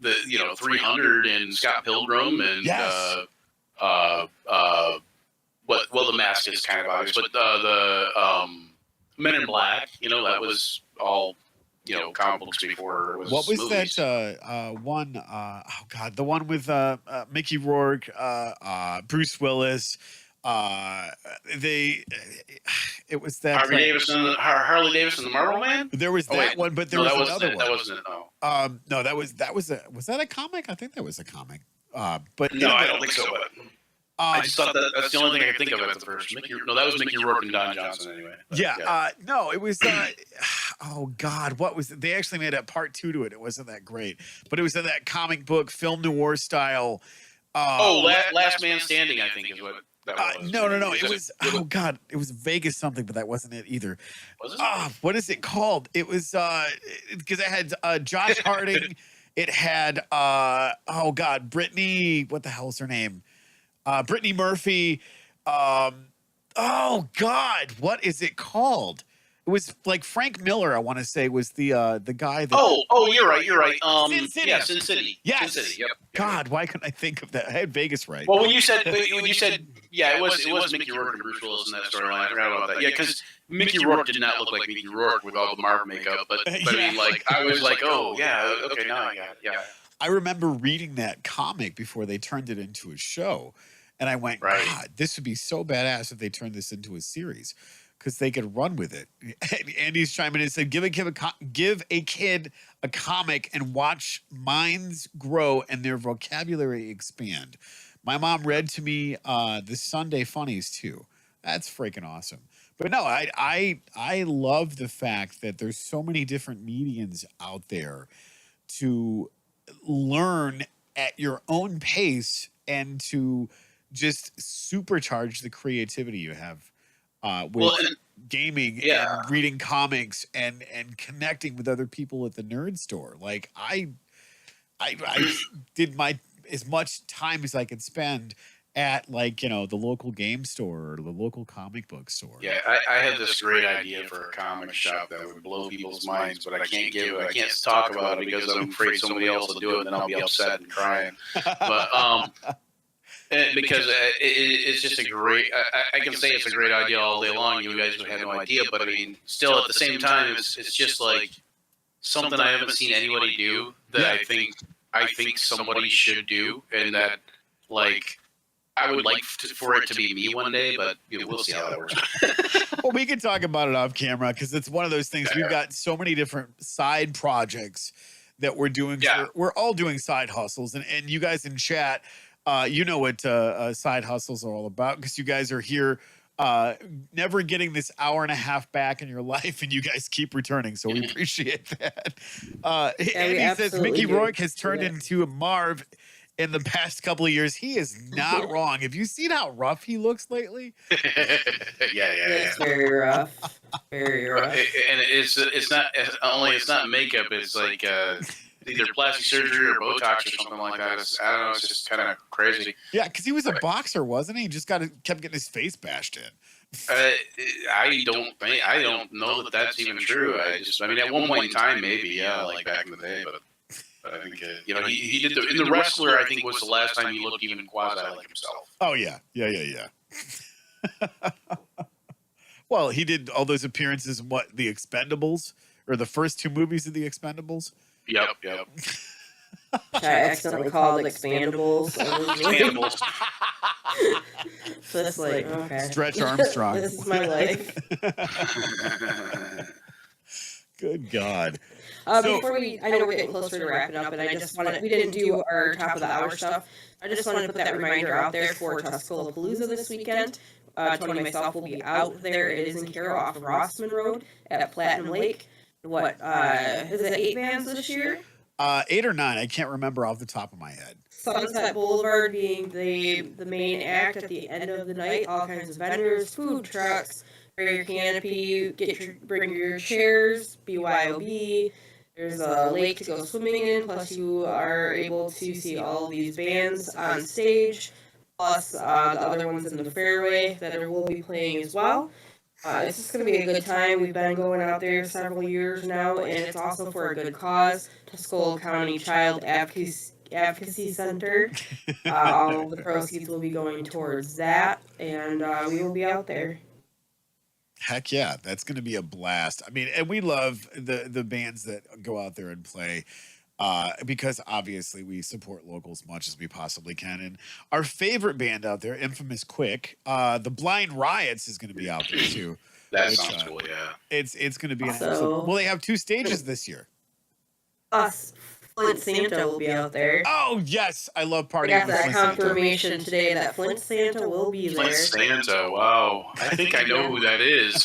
the 300 and Scott Pilgrim and the Mask is kind of obvious, but the Men in Black, that was all comic books before it was what was movies. That one oh God, the one with Mickey Rourke, Bruce Willis, Uh, they, it was that Harley Davidson, the Marvel Man. there was Oh, that wait. one, but there No, was that wasn't another it. one. That wasn't it. No. No, was that a comic? I think that was a comic. But No, I don't think so. But I just thought that's the only thing I could think of at the first. No, that was Mickey Rourke and Don Johnson anyway. But, yeah. No, it was. Oh God, what was it? They actually made a part 2 to it. It wasn't that great, but it was in that comic book film noir style. Last Man Standing, I think is what that was. No. It was. Oh God, it was Vegas something, but that wasn't it either. Was it? What is it called? It was because it had Josh Harding. It had oh God, Brittany. What the hell's her name? Brittany Murphy. Oh God, what is it called? It was like Frank Miller, I want to say, was the guy that. Oh, you're right. Sin City. Yeah, Sin City. Yes. Sin City. Yep. God, why couldn't I think of that? I had Vegas right. Well, when you said, yeah, it was Mickey Rourke and Bruce Willis in that storyline. I forgot about that. Yeah, because Mickey Rourke did not look like Mickey Rourke with all the Marvel makeup, but I mean, like, I was like, oh yeah, okay, now I got it. Yeah. I remember reading that comic before they turned it into a show, and I went, God, this would be so badass if they turned this into a series. Because they could run with it. And Andy's chiming in and said, give a kid a comic and watch minds grow and their vocabulary expand. My mom read to me the Sunday Funnies too. That's freaking awesome. But no, I love the fact that there's so many different mediums out there to learn at your own pace and to just supercharge the creativity you have. With gaming and reading comics and connecting with other people at the nerd store. Like I did as much time as I could spend at the local game store or the local comic book store. Yeah, I had this great idea for a comic shop that would blow people's minds, but I can't talk about it because I'm afraid somebody else will do it and then I'll be upset and crying. But because it's just a great, I can say it's a great idea all day long. You guys would have no idea, but I mean, still at the same time, it's just like something I haven't seen anybody do that I think somebody should do, and that like I would like for it to be me one day, but we'll see how that works. Well, we can talk about it off camera because it's one of those things. We've got so many different side projects that we're doing. Yeah. We're all doing side hustles, and you guys in chat. You know what side hustles are all about because you guys are here never getting this hour and a half back in your life, and you guys keep returning, so we appreciate that. And he says Mickey Rourke has turned into a Marv in the past couple of years. He is not wrong. Have you seen how rough he looks lately? Yeah. It's very rough. Very rough. And it's not makeup. It's like either plastic surgery or Botox or something like that. I don't know. It's just kind of crazy. Yeah, because he was a boxer, wasn't he? He just kept getting his face bashed in. I don't know that that's even true. I mean, at one point in time, maybe, like back in the day, but I think he did in the Wrestler. I think was the last time he looked even quasi like himself. Oh yeah. Well, he did all those appearances in the Expendables or the first 2 movies of the Expendables. Yep. Which I accidentally called Expandables. Expandables. So it's like, okay. Stretch Armstrong. This is my life. Good God. Before I know we're getting closer to wrapping up, and we didn't do our top of the hour stuff. I just wanted to put that reminder out there for Tuscaloosa this weekend. Tony and myself will be out there. It is in Carroll off of Rossman Road at Platinum Lake. What, is it 8 bands this year? 8 or 9. I can't remember off the top of my head. Sunset Boulevard being the main act at the end of the night. All kinds of vendors, food trucks, bring your canopy, bring your chairs, BYOB. There's a lake to go swimming in, plus you are able to see all of these bands on stage, plus the other ones in the fairway that will be playing as well. It's just going to be a good time. We've been going out there several years now, and it's also for a good cause. Tuscola County Child Advocacy Center. All of the proceeds will be going towards that, and we will be out there. Heck yeah, that's going to be a blast. I mean, and we love the bands that go out there and play. because obviously we support local as much as we possibly can. And our favorite band out there, Infamous Quick, the Blind Riots is going to be out there too. That sounds cool. Yeah, it's going to be Also- well. They have 2 stages this year. Us, Flint Santa will be out there. Oh yes, I love I partying got with that Flint Santa. confirmation today that Flint Santa will be Flint there. Santa. Wow, I think I know who that is.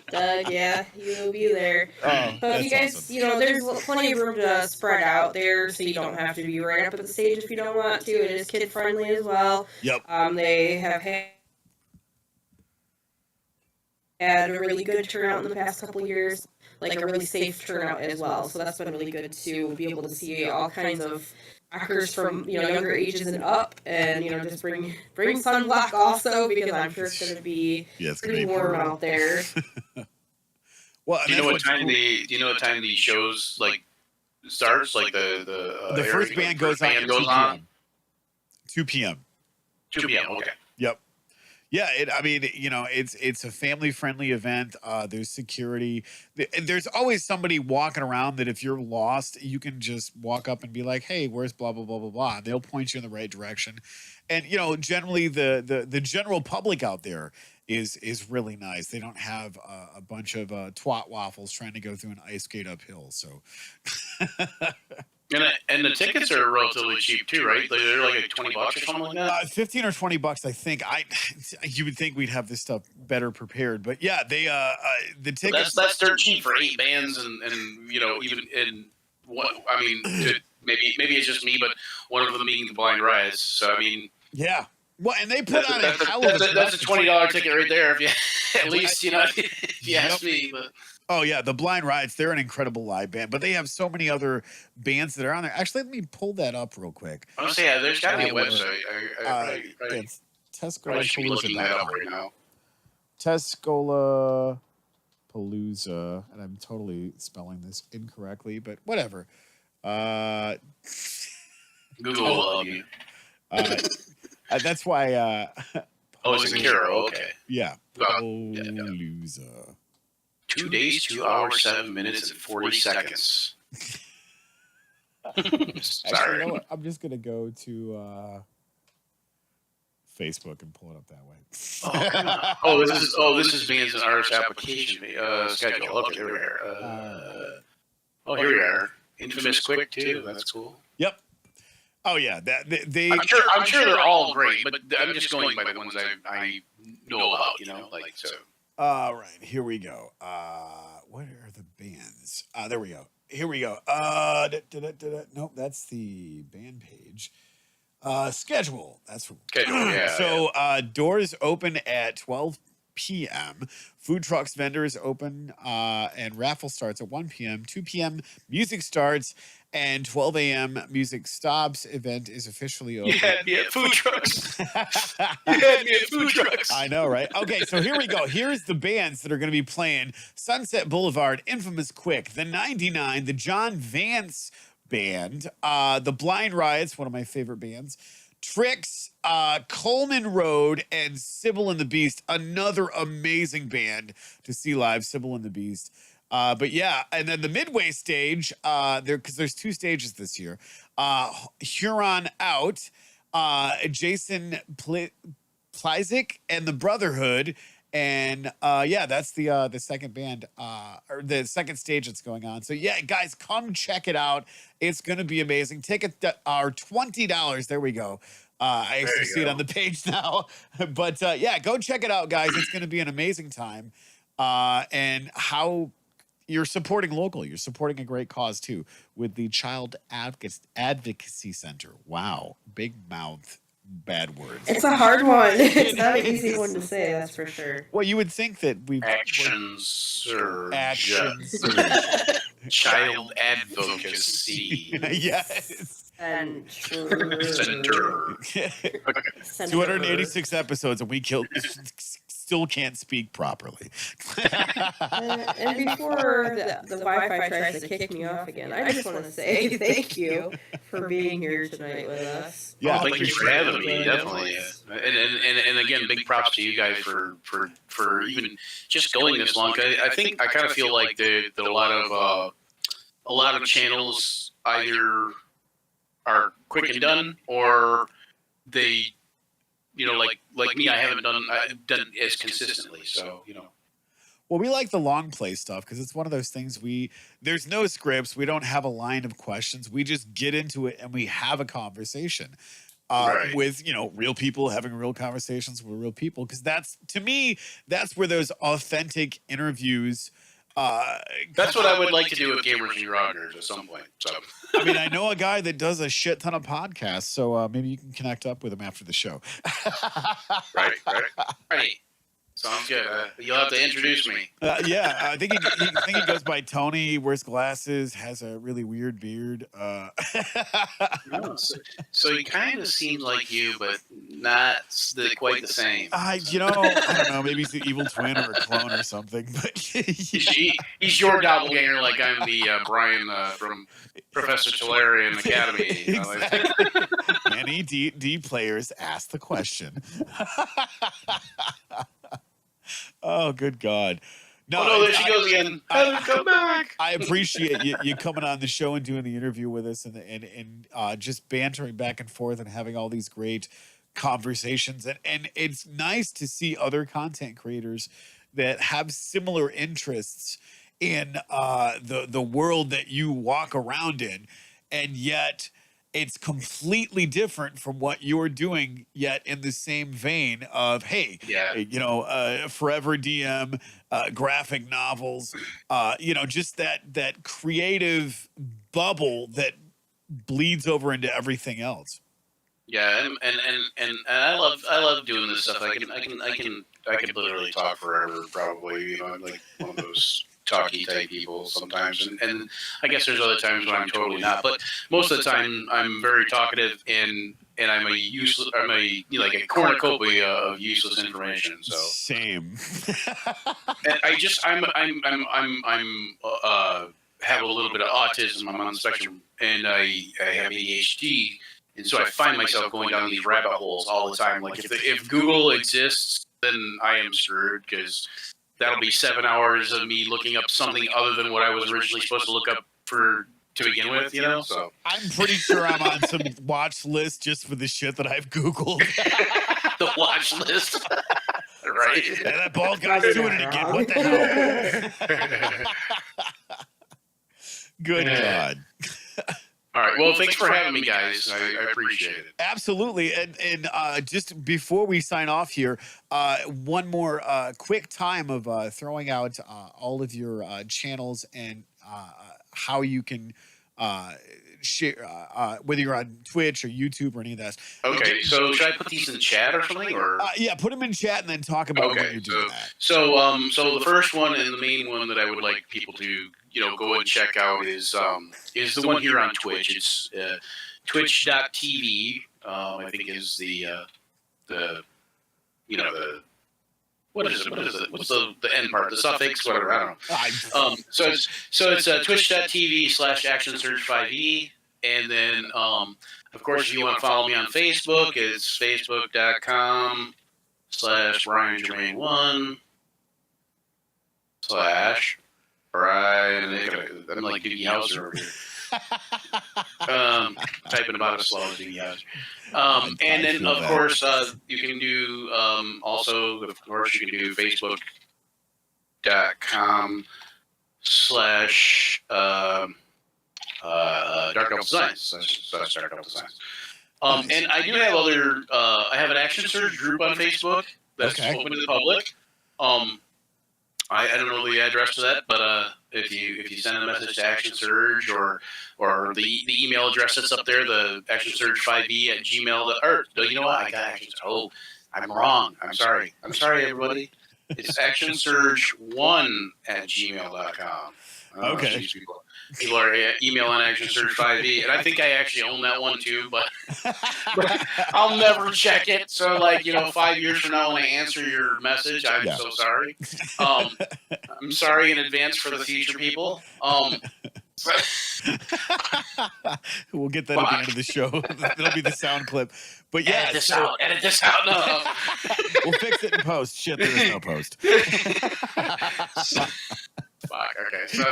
Doug, yeah, he will be there. Oh, But that's you guys, awesome. there's plenty of room to spread out there, so you don't have to be right up at the stage if you don't want to. It is kid friendly as well. Yep. They have had a really good turnout in the past couple years, like a really safe turnout as well. So that's been really good to be able to see all kinds of rockers from younger ages and up, and just bring sunblock also, because I'm sure it's going to be pretty warm out there. Well, do you know what time the shows starts? Like the first band goes on at 2 p.m. 2 p.m. 2 p.m. Okay. Yep. Yeah, it's a family-friendly event. There's security. There's always somebody walking around that if you're lost, you can just walk up and be like, "Hey, where's blah blah blah blah blah?" They'll point you in the right direction. And generally the general public out there is really nice. They don't have a bunch of twat waffles trying to go through an ice skate uphill. So. And the tickets are relatively cheap too, right? They're like $20 or something like that. 15 or $20, I think. You would think we'd have this stuff better prepared, but yeah, they the tickets. That's dirt cheap for 8 bands, and even in what I mean, maybe it's just me, but one of them being the Blind Riots. So I mean, yeah. Well, and they put on a hell of that's a $20 ticket right there. If you at least if you ask me. But. Oh yeah, the Blind Riots, they're an incredible live band, but they have so many other bands that are on there. Actually, let me pull that up real quick. Honestly, yeah, there's got to be a website. It's Tescola should be looking that up right now. Tescola Palooza, and I'm totally spelling this incorrectly, but whatever. Google will love you. That's why. It's in Cairo. Okay. Yeah. Palooza. 2 days, 2 hours, 7 minutes, and 40 seconds. Sorry. Actually, you know what? I'm just gonna go to Facebook and pull it up that way. This is bands and artist application schedule. Okay, here we are. Here we are. Infamous Quick too. That's cool. Yep. Oh yeah, they. I'm sure they're all great, but I'm just going by the ones I know about. So. All right, here we go. What are the bands? There we go. Here we go. Nope, that's the band page. Schedule. That's schedule. Yeah. So doors open at 12 p.m. Food trucks, vendors open, and raffle starts at 1 p.m. 2 p.m. music starts, and 12 a.m. music stops. Event is officially over. You had me at food trucks. You had me at food trucks. I know, right? Okay, so here we go. Here's the bands that are going to be playing: Sunset Boulevard, Infamous Quick, the 99, the John Vance Band, the Blind Riots, one of my favorite bands, Tricks, Coleman Road, and Sybil and the Beast, another amazing band to see live, Sybil and the Beast. But yeah, and then the midway stage, because there's 2 stages this year. Huron Out, Jason Plizik, and the Brotherhood. And that's the second band, or the second stage that's going on. So yeah, guys, come check it out. It's gonna be amazing. Tickets are $20. There we go. I actually see it on the page now. But yeah, go check it out, guys. It's gonna be an amazing time. And how you're supporting local. You're supporting a great cause too with the Child Advocacy Center. Wow, big mouth. Bad words. It's a hard one. It's not an easy one to say, that's for sure. Well, you would think that we've actions child advocacy. Yes. And Center. 286 episodes, and we still can't speak properly. And before the Wi-Fi tries to kick me off again, I just want to say thank you for being here tonight with us. Yeah, thank you for having me. Definitely, and again, big props to you guys for even just going this long. I think I kind of feel like a a lot of channels either are quick and done, or they, like me, I haven't done it as consistently. So, Well, we like the long play stuff because it's one of those things there's no scripts. We don't have a line of questions. We just get into it and we have a conversation Right. with, real people having real conversations with real people. Because to me, that's where those authentic interviews. That's what I would like to do with Gamers and Grogners at some point. So, I mean, I know a guy that does a shit ton of podcasts, so maybe you can connect up with him after the show. right. Sounds good. You'll have to introduce me. Yeah, I think he goes by Tony. He wears glasses, has a really weird beard. So he kind of seems like you, but not quite the same. I don't know. Maybe he's the evil twin or a clone or something. But he's your doppelganger, like I'm the Brian from Professor Tolarian Academy. Exactly. Many D players ask the question. Oh, good God. No, there she goes again. Come back. I appreciate you coming on the show and doing the interview with us and just bantering back and forth and having all these great conversations. And it's nice to see other content creators that have similar interests in the world that you walk around in, and yet it's completely different from what you're doing, yet in the same vein of, hey, forever DM, graphic novels, just that creative bubble that bleeds over into everything else. Yeah, and I love doing this stuff. I can literally talk forever, probably. I'm like one of those talky type people sometimes, and I guess there's other times when I'm totally not. But most of the time, I'm very talkative, and I'm like a cornucopia of useless information. So same. And I'm have a little bit of autism. I'm on the spectrum, and I have ADHD. And so I find myself going down these rabbit holes all the time. Like if Google exists, then I am screwed, because that'll be 7 hours of me looking up something other than what I was originally supposed to look up to begin with, So I'm pretty sure I'm on some watch list just for the shit that I've Googled. The watch list. Right. And that bald guy's doing it again. What the hell? Good God. All right. Well, thanks for having me, guys. I appreciate it. Absolutely. And just before we sign off here, one more quick time of throwing out all of your channels and how you can share, whether you're on Twitch or YouTube or any of that. Okay. So should I put these in chat or something? Or yeah, put them in chat and then talk about what you're doing. So the first one and the main one that I would like people to go and check out is the one here on Twitch. It's twitch.tv. I think is the what is it? What's the end part? The suffix, whatever. I don't know. So it's twitch.tv/ActionSurge5e, and then of course if you want to follow me on Facebook, it's facebook.com/BrianGermain1/ Brian. I'm like Doogie Howser over here. Typing about as slow as Doogie Howser. And then of course you can do you can do facebook.com/Dark Elf Designs. That's Dark Elf Designs. And I do have other. I have an Action Surge group on Facebook that's open to the public. I don't know the address to that, but if you send a message to Action Surge or the email address that's up there, the actionsurge5e@gmail. Or you know what? I got Action Surge. Oh, I'm wrong. I'm sorry. Everybody. It's actionsurge1@gmail.com. Okay. People are emailing ActionSurge5e, and I think I actually own that one too, but I'll never check it. So, 5 years from now when I answer your message, I'm so sorry. I'm sorry in advance for the future people. We'll get that at the end of the show. That'll be the sound clip. But yeah, edit this out. No. We'll fix it in post. Shit, there is no post. Fuck. Okay. So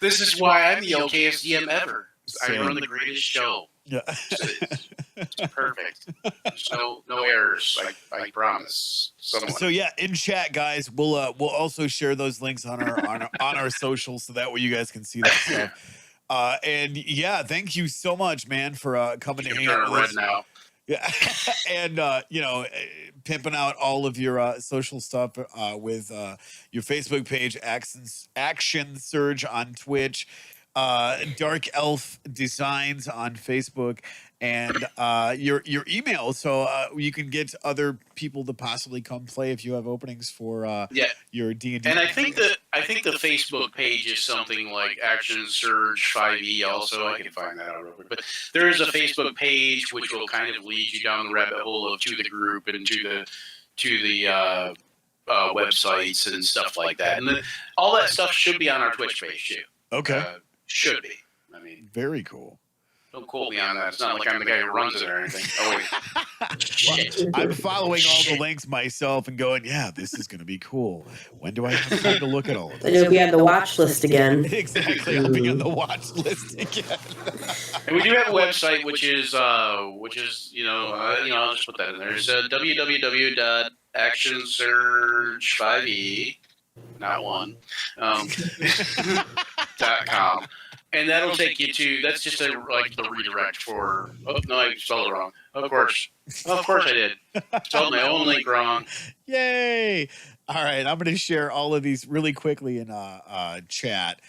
This is why I'm the okayest DM ever. Same. I run the greatest show. Yeah. It's perfect. There's no errors. I promise. Someone. So yeah, in chat, guys, we'll also share those links on our on our socials, so that way you guys can see that stuff. And yeah, thank you so much, man, for coming to hang out with us. Now. Yeah, and pimping out all of your social stuff with your Facebook page, Action Surge on Twitch, Dark Elf Designs on Facebook, and your email, so you can get other people to possibly come play if you have openings for your D&D. And I think the Facebook page is something like Action Surge 5e. Also, I can find that out real quick. But there is a Facebook page which will kind of lead you down the rabbit hole to the group and to the websites and stuff like that. And then all that stuff should be on our Twitch page too. Okay, should be. I mean, very cool. Don't quote me on that. It's not like I'm the guy who runs it or anything. Oh, wait. Shit. I'm following all the links myself and going, yeah, this is going to be cool. When do I have time to look at all of Then this? you'll be on the watch list again. Exactly. I'll be on the watch list again. And we do have a website, which is I'll just put that in there. It's www.actionsurge5e, not one, .com. And that'll take you to, that's just the redirect for, oh, no, I spelled it wrong. Of course I did. Spelled my own link wrong. Yay. All right. I'm going to share all of these really quickly in chat.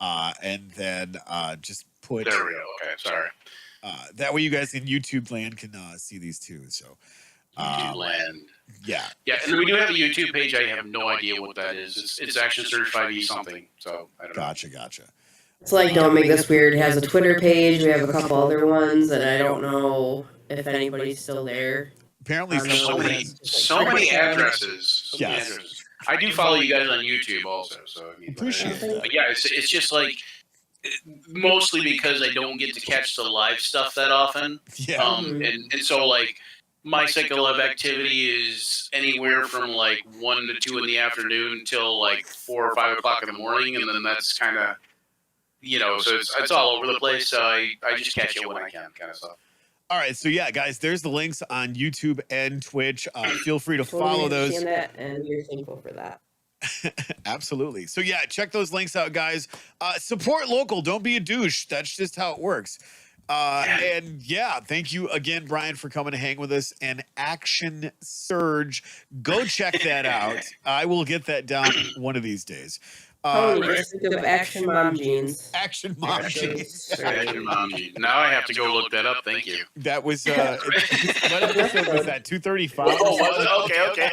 And then just put. There we go. Okay. Sorry. That way you guys in YouTube land can see these too. So. YouTube land. Yeah. Yeah. And then we do have a YouTube page. I have no idea what that is. It's Action Surge 5e something. So I don't know. Gotcha. It's like Don't Make This Weird has a Twitter page. We have a couple other ones, and I don't know if anybody's still there. Apparently, so many addresses. Yes. I do follow you guys on YouTube also, so I mean, appreciate that. But yeah, it's just like mostly because I don't get to catch the live stuff that often. Yeah. And so like my cycle of activity is anywhere from like 1 to 2 in the afternoon until like 4 or 5 o'clock in the morning, and then that's kind of. So it's all over the place. So I just catch it when I can, kind of stuff. All right, so yeah, guys, there's the links on YouTube and Twitch. Feel free to follow those. That, and we're thankful for that. Absolutely. So yeah, check those links out, guys. Support local. Don't be a douche. That's just how it works. And yeah, thank you again, Brian, for coming to hang with us. And Action Surge, go check that out. I will get that down one of these days. Just think of Action Mom Jeans. Action Mom Jeans. Action Mom Jeans. Now I have to go look that up. Thank you. That was what episode was that? 235. Oh, okay.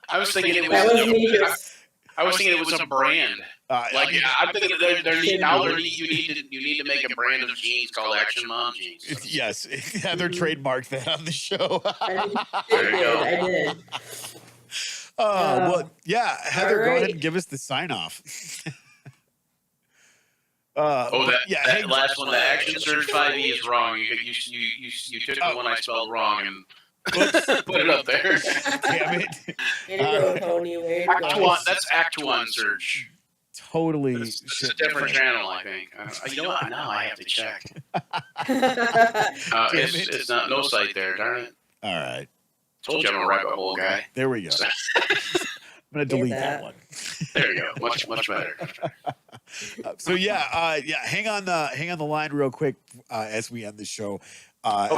I was thinking it was. I was thinking it was a brand. I'm thinking you need to make a brand of jeans called Action Mom Jeans. Yes, Heather trademarked that on the show. I did. Well, yeah, Heather, go ahead and give us the sign off. That last one, the Action Surge 5e is wrong. You took the one I spelled wrong and put it up there. Damn it. Way to go, Tony. Way to go. That's Act 1 Surge. Totally. It's a different channel, I think. You know what? Now I have to check. It's not no site there, darn it. All right. Told you I'm a rabbit hole guy. There we go. I'm gonna delete that one. There you go. Much better. So yeah, hang on the line real quick as we end the show. That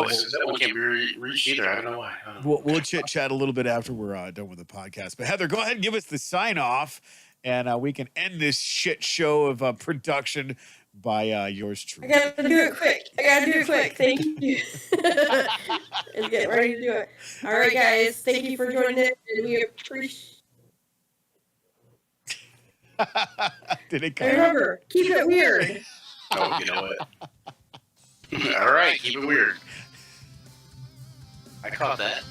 one can't be reached either. I don't know why. We'll chit chat a little bit after we're done with the podcast. But Heather, go ahead and give us the sign off, and we can end this shit show of production by yours truly. I gotta do it quick. Thank you. And get ready to do it. All right, guys. Thank you for joining us, and we appreciate. Did it come? Remember, keep it weird. Oh, you know what? All right, keep it weird. I caught that.